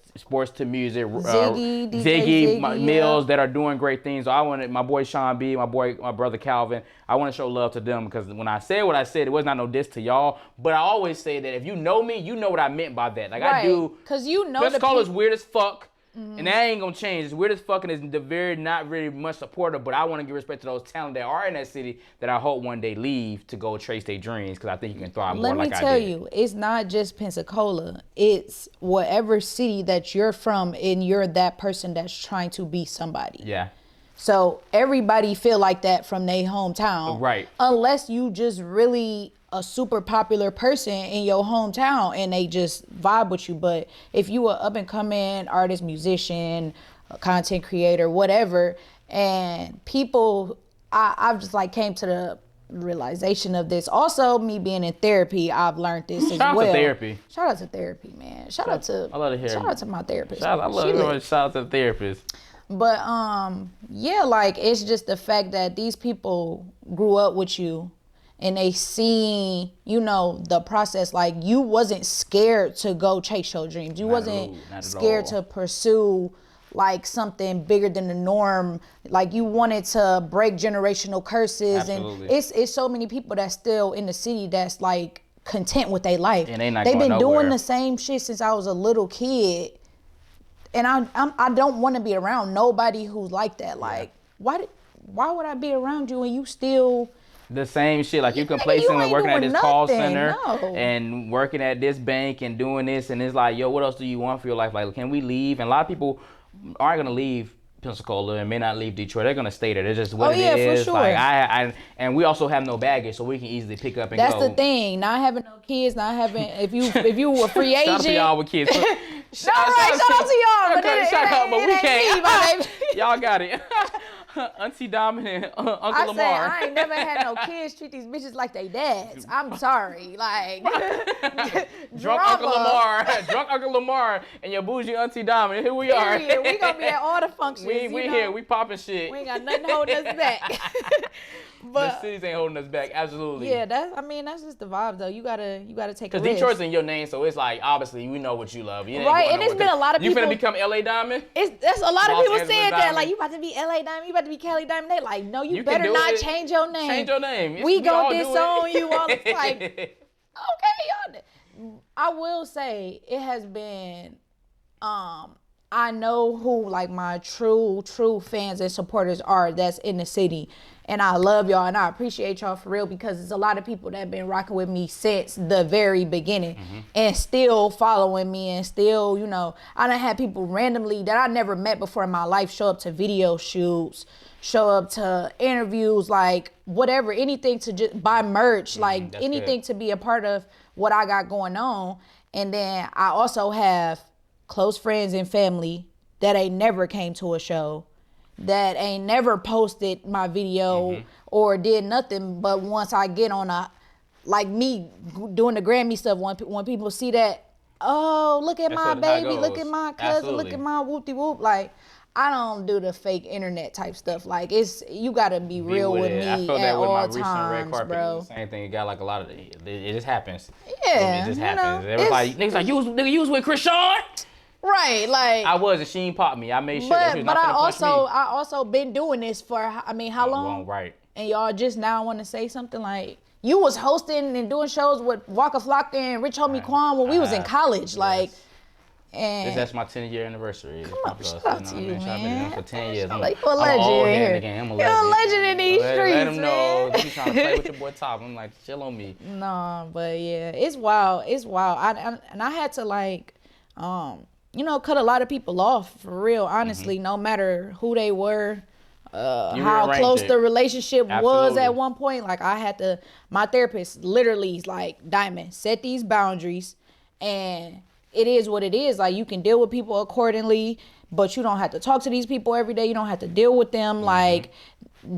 to music. Ziggy Mills that are doing great things. So I wanted my boy Sean B, my brother Calvin. I want to show love to them because when I said what I said, it was not no diss to y'all. But I always say that if you know me, you know what I meant by that. Like I do. Because you know Pensacola's weird as fuck. And that ain't gonna change. As weird as fucking is the very not very much supportive, but I want to give respect to those talent that are in that city that I hope one day leave to go chase their dreams because I think you can thrive more like I did. Let me tell you, it's not just Pensacola. It's whatever city that you're from and you're that person that's trying to be somebody. Yeah. So everybody feel like that from their hometown. Right. Unless you just really a super popular person in your hometown and they just vibe with you. But if you a up and coming artist, musician, a content creator, whatever, and people, I've just like came to the realization of this. Also, me being in therapy, I've learned this as well. Shout out to therapy. Shout out to therapy, man. Shout out to I love to hear. Shout out to my therapist. I love it. Shout out to the therapist. But yeah, like it's just the fact that these people grew up with you and they see, you know, the process. Like you wasn't scared to go chase your dreams. You wasn't scared to pursue like something bigger than the norm. Like you wanted to break generational curses. Absolutely. And it's so many people that's still in the city that's like content with their life. And they've been doing the same shit since I was a little kid. And I don't want to be around nobody who's like that. Like, why would I be around you and you still the same shit? Like you complacent with working at this call center no. and working at this bank and doing this, and it's like, yo, what else do you want for your life? Like, can we leave? And a lot of people aren't gonna leave Pensacola and may not leave Detroit. They're gonna stay there. They're just what it is. For sure. Like I and we also have no baggage, so we can easily pick up and That's go. That's the thing. Not having no kids, not having if you were a free agent. Shout out to y'all with kids. Shout out to y'all, but we can't. Me, y'all got it. Auntie Diamond and Uncle Lamar. I ain't never had no kids treat these bitches like they dads. I'm sorry. Like drunk Uncle Lamar and your bougie Auntie Diamond. Here we are. We gonna be at all the functions. We here. We popping shit. We ain't got nothing holding us back. But the cities ain't holding us back. Absolutely. Yeah, that's just the vibe though. You gotta take a risk. Because Detroit's in your name, so it's like obviously we know what you love. You right, and it's been a lot of people. You finna become LA Diamond? That's a lot of people Angeles said that. Diamond. Like you about to be LA Diamond, you about to be Kelly Diamond. They like, no, you better can not change your name. Change your name. We gonna disown you. All it's like, okay, y'all. I will say it has been. I know who like my true fans and supporters are that's in the city. And I love y'all and I appreciate y'all for real because there's a lot of people that have been rocking with me since the very beginning and still following me and still, you know, I done had people randomly that I never met before in my life show up to video shoots, show up to interviews, like whatever, anything to just buy merch, like anything to be a part of what I got going on. And then I also have close friends and family that ain't never came to a show, that ain't never posted my video or did nothing. But once I get on like me doing the Grammy stuff, when people see that, oh, look at my baby, look at my cousin, look at my whoop-de-whoop. Like, I don't do the fake internet type stuff. Like, you gotta be real with me I felt at that with all my recent times, red carpet. bro. Same thing. It got like a lot of it just happens. Yeah, it just happens. Everybody niggas like you was with Krishan? Right, like I was, and she ain't popped me. I made sure that she was but not gonna punch me. I also been doing this for how long? Right. And y'all just now want to say something like you was hosting and doing shows with Waka Flocka and Rich Homie Quan when we was in college, like. And that's my 10-year anniversary. Come on, shout out to you, man. I've been doing it for 10 years. I'm like, you're a legend. I'm a legend. You're a legend in these streets, let them know. man. You trying to play with your boy Top. I'm like, chill on me. No, but yeah, it's wild. It's wild. I had to like, cut a lot of people off for real. Honestly, no matter who they were, how close the relationship was at one point. Like I had to, my therapist literally is like, Diamond, set these boundaries, and it is what it is. Like you can deal with people accordingly, but you don't have to talk to these people every day. You don't have to deal with them. Like,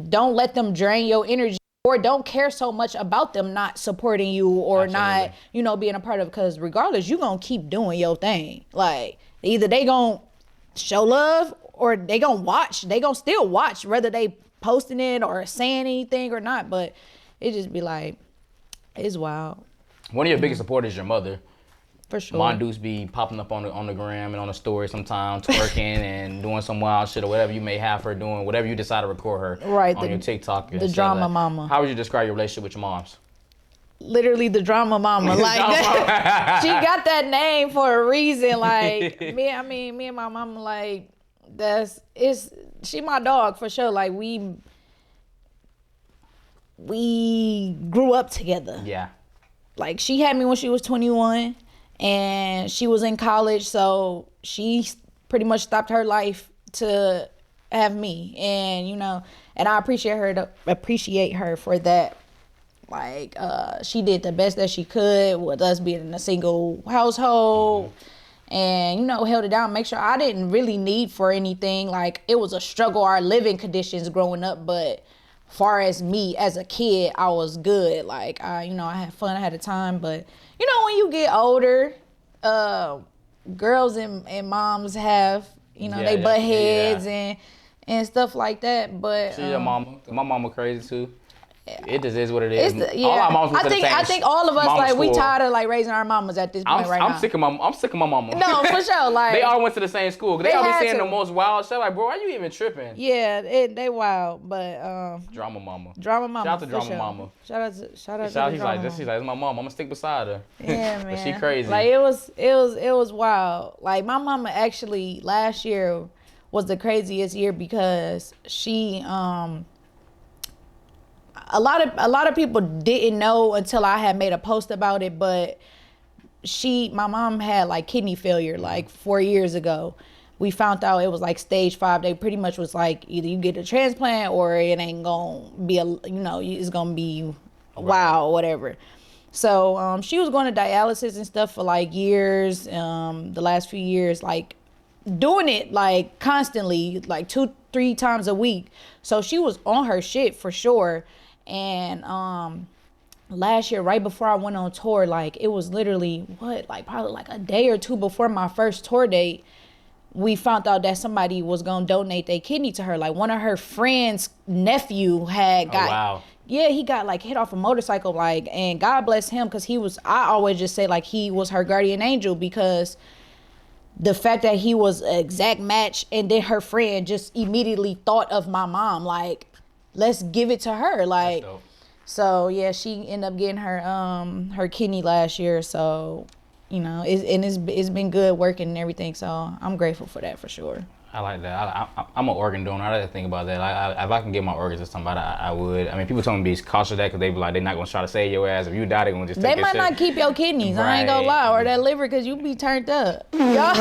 don't let them drain your energy. Or don't care so much about them not supporting you or not, being a part of it. Because regardless, you going to keep doing your thing. Like, either they going to show love or they going to watch. They going to still watch, whether they posting it or saying anything or not. But it just be like, it's wild. One of your biggest supporters is your mother. For sure. Mondoose be popping up on the gram and on the story sometimes, twerking and doing some wild shit or whatever you may have her doing, whatever you decide to record her on your TikTok. The drama mama. How would you describe your relationship with your moms? Literally the drama mama. Like she got that name for a reason. Like me and my mama, like she my dog for sure. Like we grew up together. Yeah. Like she had me when she was 21 and she was in college, so she pretty much stopped her life to have me. And and I appreciate her for that. Like she did the best that she could with us being in a single household. And held it down, make sure I didn't really need for anything. Like it was a struggle, our living conditions growing up, but far as me as a kid, I was good. Like I had fun, I had a time. But when you get older, girls and moms have they butt heads and stuff like that. But she's your mama. My mama crazy too. It just is what it is. All our moms went to the same I think all of us like school. we tired of like raising our mamas at this point now. I'm sick of my mama. No, for sure. Like they all went to the same school. They all be saying the most wild shit. Like, bro, why you even tripping? Yeah, they wild, but drama mama. Drama mama. Shout out to drama sure. mama. Shout out to she's like, it's my mom. I'm gonna stick beside her. Yeah, man. But she crazy. Like it was wild. Like my mama actually last year was the craziest year because she a lot of people didn't know until I had made a post about it, but my mom had like kidney failure like 4 years ago. We found out it was like stage 5. They pretty much was like either you get a transplant or it ain't gonna be it's gonna be wow, whatever. So she was going to dialysis and stuff for like years. The last few years, like doing it like constantly, like 2-3 times a week. So she was on her shit for sure. And last year, right before I went on tour, like it was literally probably like a day or two before my first tour date, we found out that somebody was gonna donate their kidney to her. Like one of her friends' nephew had got he got like hit off a motorcycle, like, and God bless him, because I always just say like he was her guardian angel, because the fact that he was an exact match, and then her friend just immediately thought of my mom, like, let's give it to her. Like, so yeah, she ended up getting her kidney last year. So, it's been good working and everything. So I'm grateful for that for sure. I like that. I'm an organ donor. I like to think about that. Like, if I can give my organs to somebody, I would. I mean, people tell me be cautious of that because they be like, they're not gonna try to save your ass. If you die, they're gonna just take They might shit. not keep your kidneys. Right. I ain't gonna lie, or that liver, because you be turned up. Y'all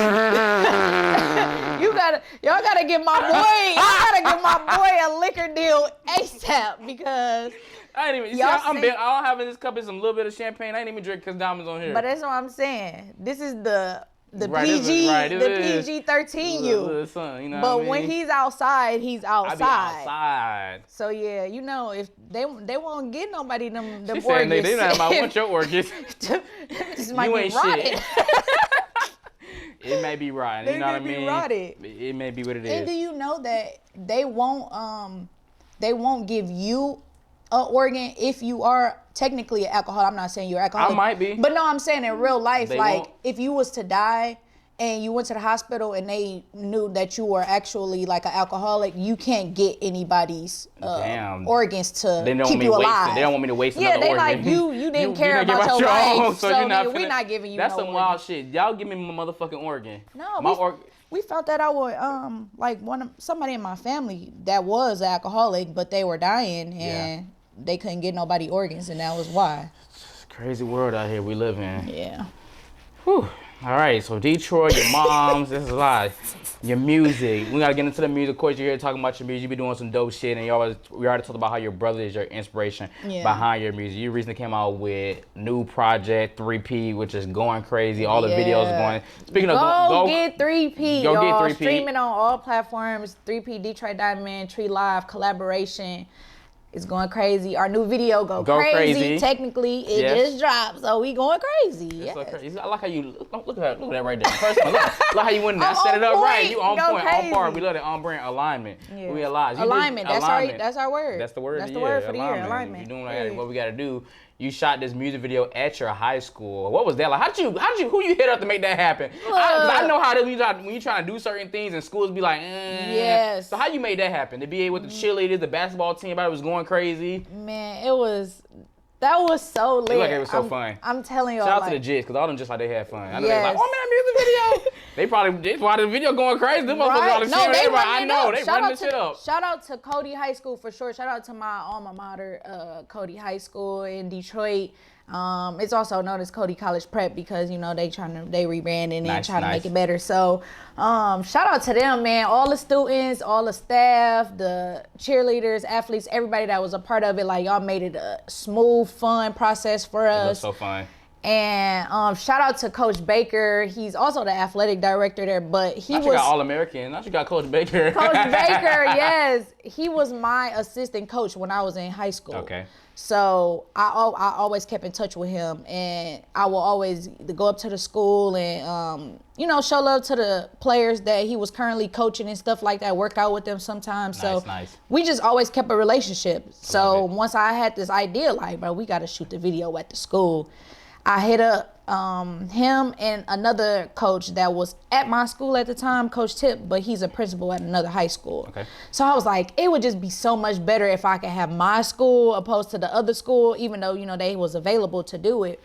gotta give my boy. Y'all gotta give my boy a liquor deal ASAP, because. I ain't even. All I'm having in this cup is some little bit of champagne. I ain't even drink because Diamonds on here. But that's what I'm saying. This is the right, PG, this the PG-13 you. Little son, you know but what I mean? when he's outside, he's outside. I be outside. So yeah, if they won't get nobody them she organs. They not about want your organs. This might you be ain't rotted. shit. It may be rotten. You know what I mean? Rotted. It may be what it is. And do you know that they won't give you an organ if you are technically an alcoholic? I'm not saying you're alcoholic. I might be. But no, I'm saying in real life, They like won't. if you was to die and you went to the hospital and they knew that you were actually like an alcoholic, you can't get anybody's organs to keep you alive. They don't want me to waste another organ. Yeah, they like you didn't care about your life, so we're not giving you. That's no some organ. wild shit. Y'all give me my motherfucking organ. No, we felt that out with like somebody in my family that was an alcoholic, but they were dying and they couldn't get nobody organs, and that was why. It's a crazy world out here we live in. Yeah. Whew. All right, so Detroit, your moms, this is a lot. Your music, we gotta get into the music. Of course, you're here talking about your music. You be doing some dope shit, and we already talked about how your brother is your inspiration behind your music. You recently came out with new project 3P, which is going crazy. All the videos are going. Speaking of go get 3P, go y'all. Get 3P. Streaming on all platforms. 3P Detroit Diamond Tree Live collaboration. It's going crazy. Our new video go crazy. Technically, it just dropped, so we going crazy. Yes. So crazy. I like how you look at that right there. First one, look how you went in there. I set it up right. You on point, on par. We love that on brand alignment. Yeah. We aligned. Alignment. That's our word. That's the word. That's the word for the year. Alignment. You're doing what we got to do. You shot this music video at your high school. What was that like? Who you hit up to make that happen? I know how it is when you trying to do certain things and schools be like, Yes. So how you made that happen? The BA with the cheerleaders, the basketball team, everybody was going crazy. Man, it was That was so lit. It like it was so fun. I'm telling y'all. Shout out like, to the Jits, because all them just like they had fun. I know Yes. they was like, oh man, music video. They probably the video going crazy. Them motherfuckers Right? all No, they everybody. I running it know, up. they running this shit up. Shout out to Cody High School for sure. Shout out to my alma mater, Cody High School in Detroit. It's also known as Cody College Prep because they rebranding and trying to make it better. So shout out to them, man. All the students, all the staff, the cheerleaders, athletes, everybody that was a part of it. Like y'all made it a smooth, fun process for us. It was so fun. And shout out to Coach Baker. He's also the athletic director there, but he was got All-American. Now she got Coach Baker. Coach Baker, yes. He was my assistant coach when I was in high school. Okay. So I always kept in touch with him, and I will always go up to the school and show love to the players that he was currently coaching and stuff like that. Work out with them sometimes. Nice. We just always kept a relationship. So once I had this idea, like, bro, we got to shoot the video at the school. I hit up him and another coach that was at my school at the time, Coach Tip, but he's a principal at another high school. Okay. So I was like, it would just be so much better if I could have my school opposed to the other school, even though, they was available to do it.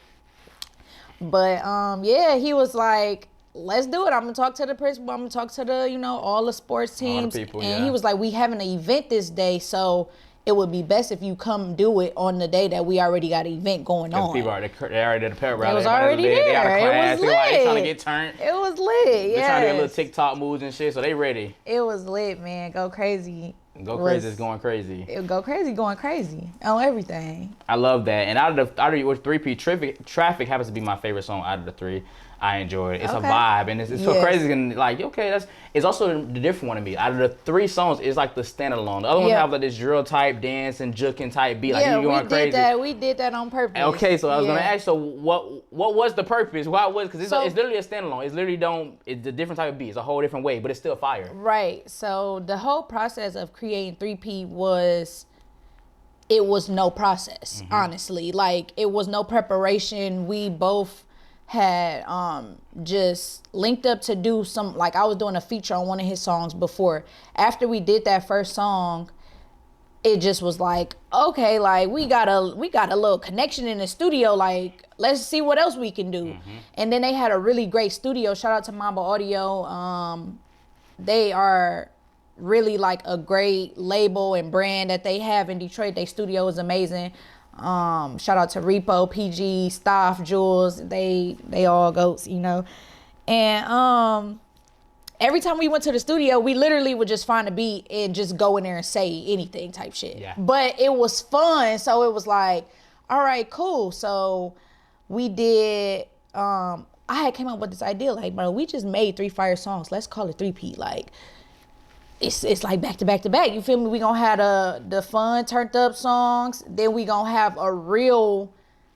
But he was like, let's do it. I'm gonna talk to the principal. I'm gonna talk to the, all the sports teams. All the people, and he was like, we having an event this day, so it would be best if you come do it on the day that we already got an event going on. People they already did a pep rally. It was already there. They got a class. It was lit. They trying to get turned. It was lit. They're trying to get little TikTok moves and shit, so they ready. It was lit, man. Go crazy. Crazy is going crazy. It go crazy, going crazy on everything. I love that. And out of the 3P, Traffic happens to be my favorite song out of the three. I enjoy it. It's a vibe, and it's so crazy. And like, okay, it's also the different one to me. Out of the three songs, it's like the standalone. The other ones have like this drill type dance and juking type beat. Like you going crazy. We did that on purpose. Okay, so I was gonna ask. So what was the purpose? Why was because it's literally a standalone. It's literally it's a different type of beat. It's a whole different way, but it's still fire. Right. So the whole process of creating 3P was no process. Honestly, like it was no preparation. We both had just linked up to do some, like I was doing a feature on one of his songs before. After we did that first song, it just was like, okay, like we got a little connection in the studio, like let's see what else we can do. And then they had a really great studio. Shout out to Mamba Audio. They are really like a great label and brand that they have in Detroit. Their studio is amazing. Shout out to Repo, PG, Staff, Jules. They all goats, And every time we went to the studio, we literally would just find a beat and just go in there and say anything type shit. Yeah. But it was fun, so it was like, all right, cool. So we did. I had came up with this idea, like, bro, we just made 3 fire songs. Let's call it 3P, like. It's like back to back to back. You feel me? We gonna have the fun turned up songs. Then we gonna have a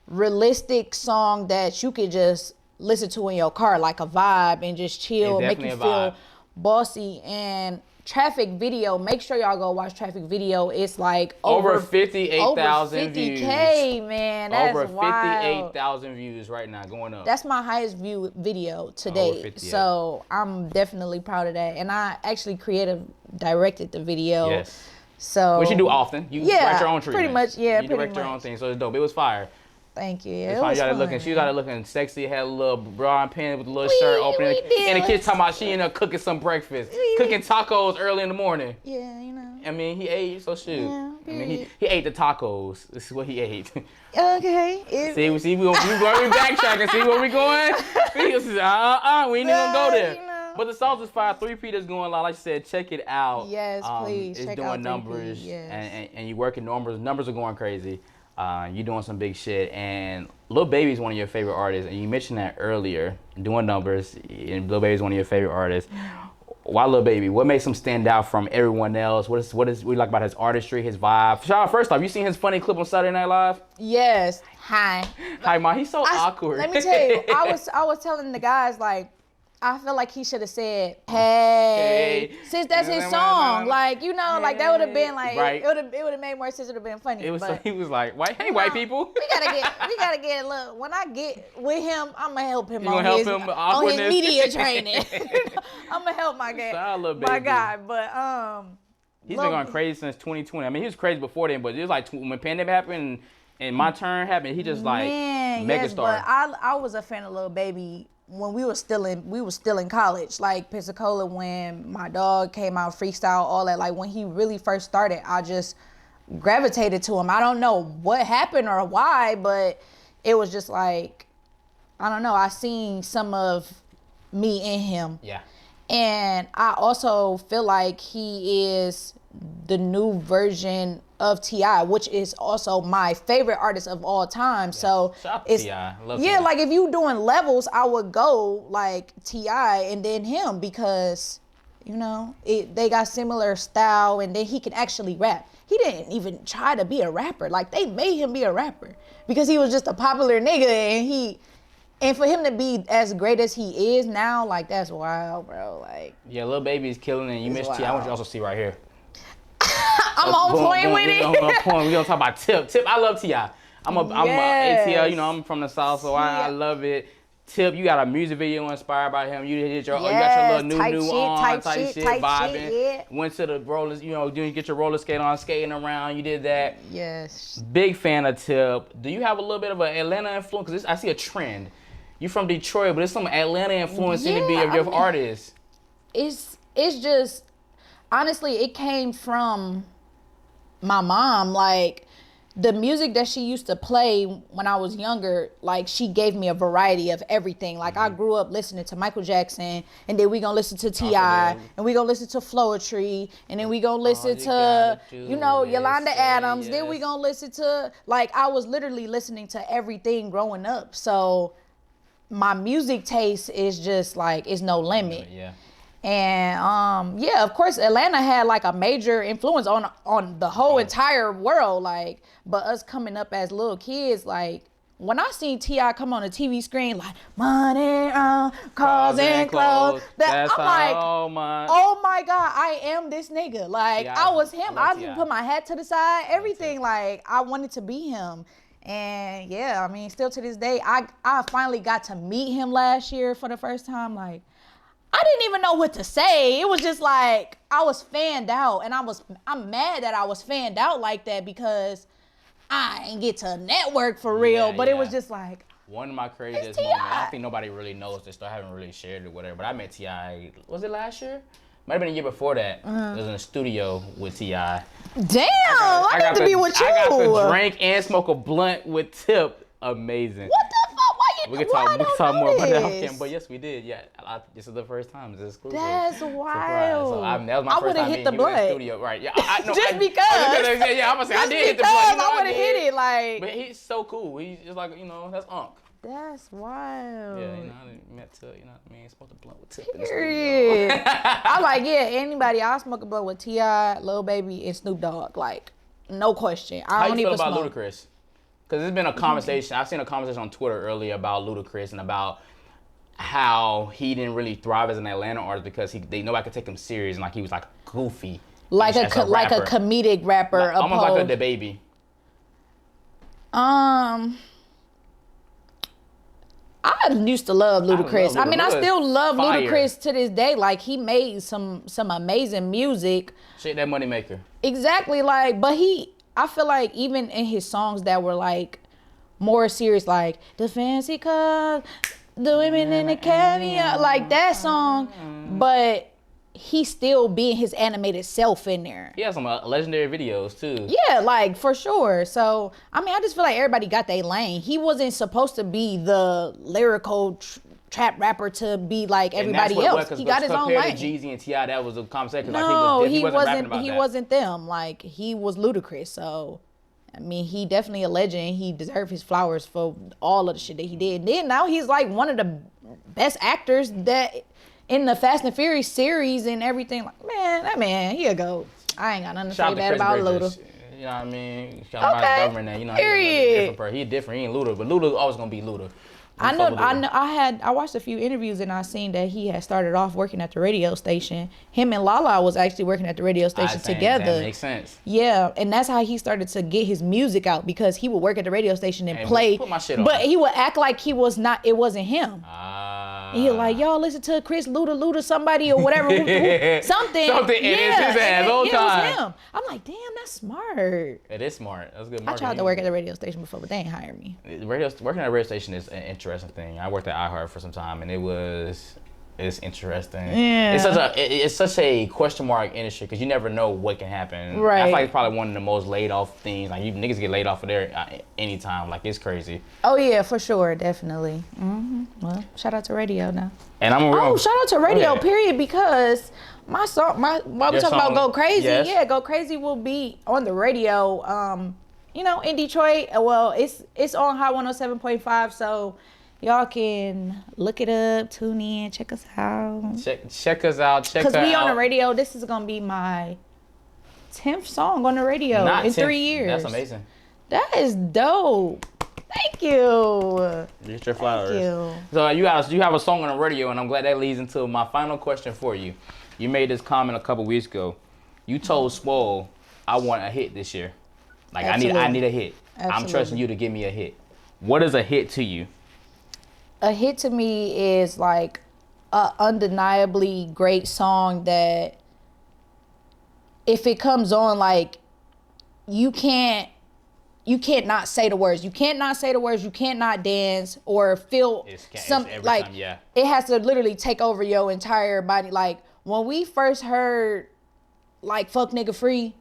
realistic song that you could just listen to in your car, like a vibe and just chill, make you feel bossy. And Traffic video, make sure y'all go watch Traffic video. It's like over 58,000 views. 50K, man. That's over wild. 58,000 views right now, going up. That's my highest view video to date. So I'm definitely proud of that. And I actually creative directed the video. Yes. So which you do often. You write your own treatments. Pretty much, yeah. You direct your own thing, so it's dope. It was fire. Thank you. It's fine. She got it looking sexy. Had a little bra and pants with a little shirt open. And the kid's talking about she ended up cooking some breakfast. Cooking tacos early in the morning. Yeah, I mean, he ate, so shoot. Yeah, I mean, he ate the tacos. This is what he ate. Okay. See, we backtracking. See where we going? We ain't even gonna go there. But the songs is fire. 3P is going live. Like you said, check it out. Yes, please. It's check doing out 3P. numbers. Yes. And you working numbers. Numbers are going crazy. You're doing some big shit, and Lil Baby is one of your favorite artists, and you mentioned that earlier, doing numbers, and Lil Baby is one of your favorite artists. Why Lil Baby? What makes him stand out from everyone else? What we like about his artistry, his vibe? Shout out, first off, you seen his funny clip on Saturday Night Live? Yes. Hi, Ma. He's so awkward. Let me tell you, I was telling the guys, like, I feel like he should have said, hey, since that's his song, like, like that would have been like, right. it would have made more sense. It would have been funny. It was he was like, white people. We gotta get a little. When I get with him, I'm gonna help him on his media training. I'm gonna help my guy. But he's been going crazy since 2020. I mean, he was crazy before then, but it was like when pandemic happened. and my turn happened, he just like Man, mega yes, star. but I was a fan of Lil Baby when we were still in college, like Pensacola, when my dog came out, freestyle, all that. Like when he really first started, I just gravitated to him. I don't know what happened or why, but it was just like, I don't know. I seen some of me in him. Yeah. And I also feel like he is the new version of T.I, which is also my favorite artist of all time. Yes. So shout out to T.I. I love yeah, T.I. like if you doing levels, I would go like T.I and then him, because you know they got similar style, and then he can actually rap. He didn't even try to be a rapper. Like they made him be a rapper because he was just a popular nigga, and for him to be as great as he is now, like that's wild, bro. Like yeah, Lil Baby's killing it. You missed T.I. I want you to also see right here. I'm on point with it. I'm on point. We're gonna talk about Tip. Tip, I love T.I. I'm a ATL, you know, I'm from the South, so I love it. Tip, you got a music video inspired by him. You did your, you got your little new type shit, vibing. Went to the rollers, you know, you get your roller skate on, skating around. You did that. Yes. Big fan of Tip. Do you have a little bit of an Atlanta influence? Because I see a trend. You from Detroit, but it's some Atlanta influence in to be of your artists. It's just, honestly, it came from my mom. Like the music that she used to play when I was younger, like she gave me a variety of everything. Like I grew up listening to Michael Jackson, and then we gonna listen to T.I, and we gonna listen to Floetry, and then we gonna listen to, you know, Yolanda Adams. Then we gonna listen to, like, I was literally listening to everything growing up. So my music taste is just like, it's no limit. Yeah. And yeah, of course Atlanta had like a major influence on the whole entire world. Like, but us coming up as little kids, like when I seen T.I come on the TV screen, like money, cars and clothes, that I'm like, oh my God, I am this nigga. Like I was him. I just put my hat to the side, everything. Like I wanted to be him. And yeah, I mean, still to this day, I finally got to meet him last year for the first time. Like, I didn't even know what to say. It was just like, I was fanned out, and I'm mad that I was fanned out like that, because I ain't get to network for real. But it was just like, one of my craziest moments. I don't think nobody really knows this, so I haven't really shared it, whatever. But I met T.I. Was it last year? Might have been a year before that. It was in the studio with T.I. Damn, I need to be with you. I got to drink and smoke a blunt with Tip. Amazing. What the fuck? We can talk more about that off camera, but yes, we did. Yeah, this is the first time. It's exclusive. That's wild. So that was my first time hit the blunt. In the studio, right? Yeah, just because. Yeah, I'm gonna say I did hit the blunt. You know, I would have hit it, like. But he's so cool. He's just like, you know, that's Unc. That's wild. Yeah, you know, I met Tip, you know what I mean? Smoked a blunt with Tip. Period. I like, yeah, anybody. I'll smoke a blunt with T.I, Lil Baby, and Snoop Dogg. Like, no question. How you feel about Ludacris? Because there's been a conversation. I've seen a conversation on Twitter earlier about Ludacris and about how he didn't really thrive as an Atlanta artist because nobody could take him serious, and like he was like goofy, like a comedic rapper, like, almost like a DaBaby. I used to love Ludacris. I mean, I still love Ludacris to this day. Like he made some amazing music. Shit, that money maker. Exactly. Like, but I feel like even in his songs that were like more serious, like the fancy cars, the women in the caviar, like that song, but he still being his animated self in there. He has some legendary videos too. Yeah, like for sure. So I mean, I just feel like everybody got their lane. He wasn't supposed to be the lyrical trap rapper to be like everybody else. He got his own lane. Compared to Jeezy and T.I, that was a conversation. No, like he wasn't wasn't them. Like he was Ludacris. So I mean, he definitely a legend. He deserved his flowers for all of the shit that he did. And then now he's like one of the best actors that in the Fast and Furious series and everything. Like, man, that man, he'll go. I ain't got nothing to say bad about Luda. You know what I mean? Shout out my government there. You know, he's different. He ain't Luda, but Luda always gonna be Luda. I know. I watched a few interviews and I seen that he had started off working at the radio station. Him and Lala was actually working at the radio station together. That makes sense. Yeah, and that's how he started to get his music out, because he would work at the radio station and play, put my shit on. But he would act like he was not. It wasn't him. And he like, y'all listen to Chris Luda somebody or whatever, something. Something, and it's his ass all it time. was him. I'm like, damn, that's smart. It is smart. That's good I marketing. tried to work at the radio station before, but they ain't hired me. Working at a radio station is an interesting thing. I worked at iHeart for some time, and it's interesting. Yeah. It's such a question mark industry because you never know what can happen. Right. I feel like it's probably one of the most laid off things. Like, you niggas get laid off of there anytime. Like, it's crazy. Oh yeah, for sure, definitely. Well, shout out to radio now. And I'm a real. Oh, shout out to radio, period, because my song, while we talking about Go Crazy, yes. yeah, Go Crazy will be on the radio. You know, in Detroit. Well, it's on Hot 107.5, so y'all can look it up, tune in, check us out. Check us out. Because we on the radio. This is gonna be my 10th song on the radio in 3 years. That's amazing. That is dope. Thank you. Get your flowers. Thank you. So you have a song on the radio, and I'm glad that leads into my final question for you. You made this comment a couple weeks ago. You told Swole, I want a hit this year. Like, Absolutely. I need a hit. Absolutely. I'm trusting you to give me a hit. What is a hit to you? A hit to me is like a undeniably great song that if it comes on, like, you can't not say the words. You can't not say the words. You can't not dance or feel something like time, yeah. It has to literally take over your entire body. Like, when we first heard like Fuck Nigga Free,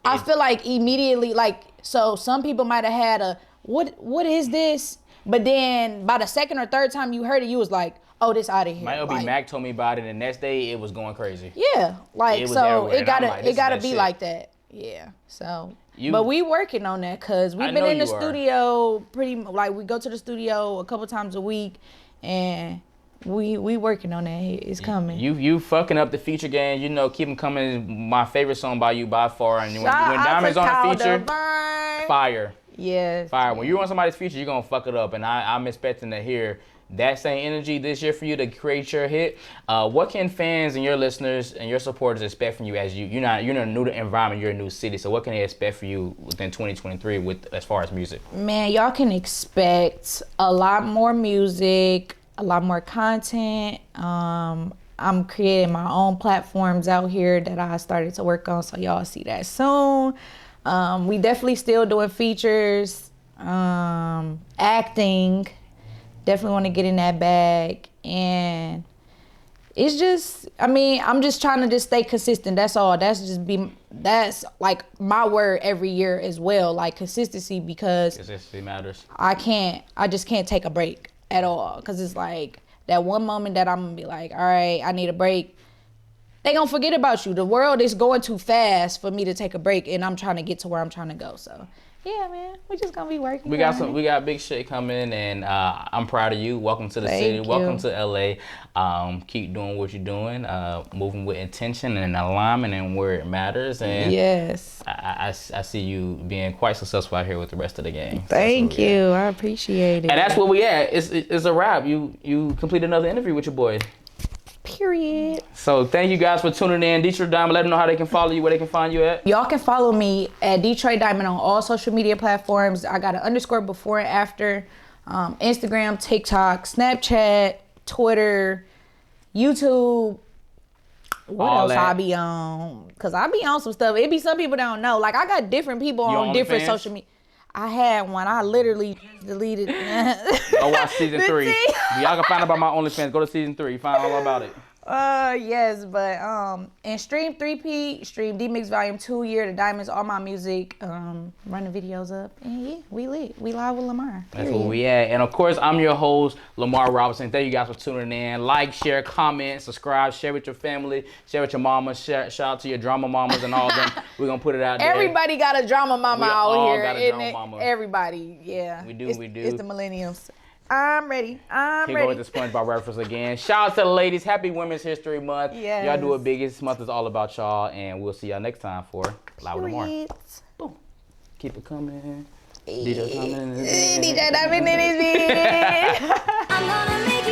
I feel like immediately, like, so some people might have had a what is this? But then by the second or third time you heard it, you was like, oh, this out of here. My LB Mac told me about it, and the next day it was going crazy. Yeah, like, It was so everywhere, it gotta and I'm like, it gotta this be is that like that. Yeah. So, You- but we working on that because we've I been know in the you are. studio like we go to the studio a couple times a week, and we working on that. It's coming. You fucking up the feature game. You know, Keep 'Em Coming, my favorite song by you by far. And when Shout out Diamond's to on a Kyle feature, Devine. fire. Yes. Fire. When you're on somebody's feature, you're gonna fuck it up. And I'm expecting to hear that same energy this year for you to create your hit. What can fans and your listeners and your supporters expect from you as you're in a new environment, you're in a new city. So what can they expect for you within 2023 with as far as music? Man, y'all can expect a lot more music, a lot more content. I'm creating my own platforms out here that I started to work on, so y'all see that soon. We definitely still doing features, acting. Definitely want to get in that bag, and it's just, I mean, I'm just trying to just stay consistent. That's all. That's like my word every year as well, like consistency, because Consistency matters. I just can't take a break at all, because it's like that one moment that I'm gonna be like, all right, I need a break. They gonna forget about you. The world is going too fast for me to take a break, and I'm trying to get to where I'm trying to go. So yeah, man, we just gonna be working. We got big shit coming, and I'm proud of you. Welcome to the city. Welcome to LA. Keep doing what you're doing. Moving with intention and alignment and where it matters. And yes, I see you being quite successful out here with the rest of the game. Thank you. I appreciate it. And that's where we at. It's a wrap. You completed another interview with your boy. Period. So thank you guys for tuning in. Detroit Diamond, let them know how they can follow you, where they can find you at. Y'all can follow me at Detroit Diamond on all social media platforms. I got an underscore before and after. Instagram, TikTok, Snapchat, Twitter, YouTube. What All else that. I be on? Because I be on some stuff. It be some people that don't know. Like, I got different people You on on different OnlyFans? social media. I had one. I literally deleted. Go watch season 3. Y'all can find out about my OnlyFans. Go to season 3. Find all about it. Yes, but and stream 3P, stream D-Mix Volume 2, Year the Diamonds, all my music, run the videos up, and yeah, we lit. We live with Lamar. That's where we at. And of course, I'm your host, Lamar Robinson. Thank you guys for tuning in. Like, share, comment, subscribe, share with your family, share with your mama, shout out to your drama mamas and all of them. We're gonna put it out there. Everybody got a drama mama We out all here. got a drama mama. Everybody, yeah. We do. It's the millenniums. I'm ready. Here go with the SpongeBob reference again. Shout out to the ladies. Happy Women's History Month. Yes. Y'all do it big. This month is all about y'all. And we'll see y'all next time for Live with Lamar. Period. Boom. Keep it coming. DJ coming. DJ Diamond in his bed. I'm gonna make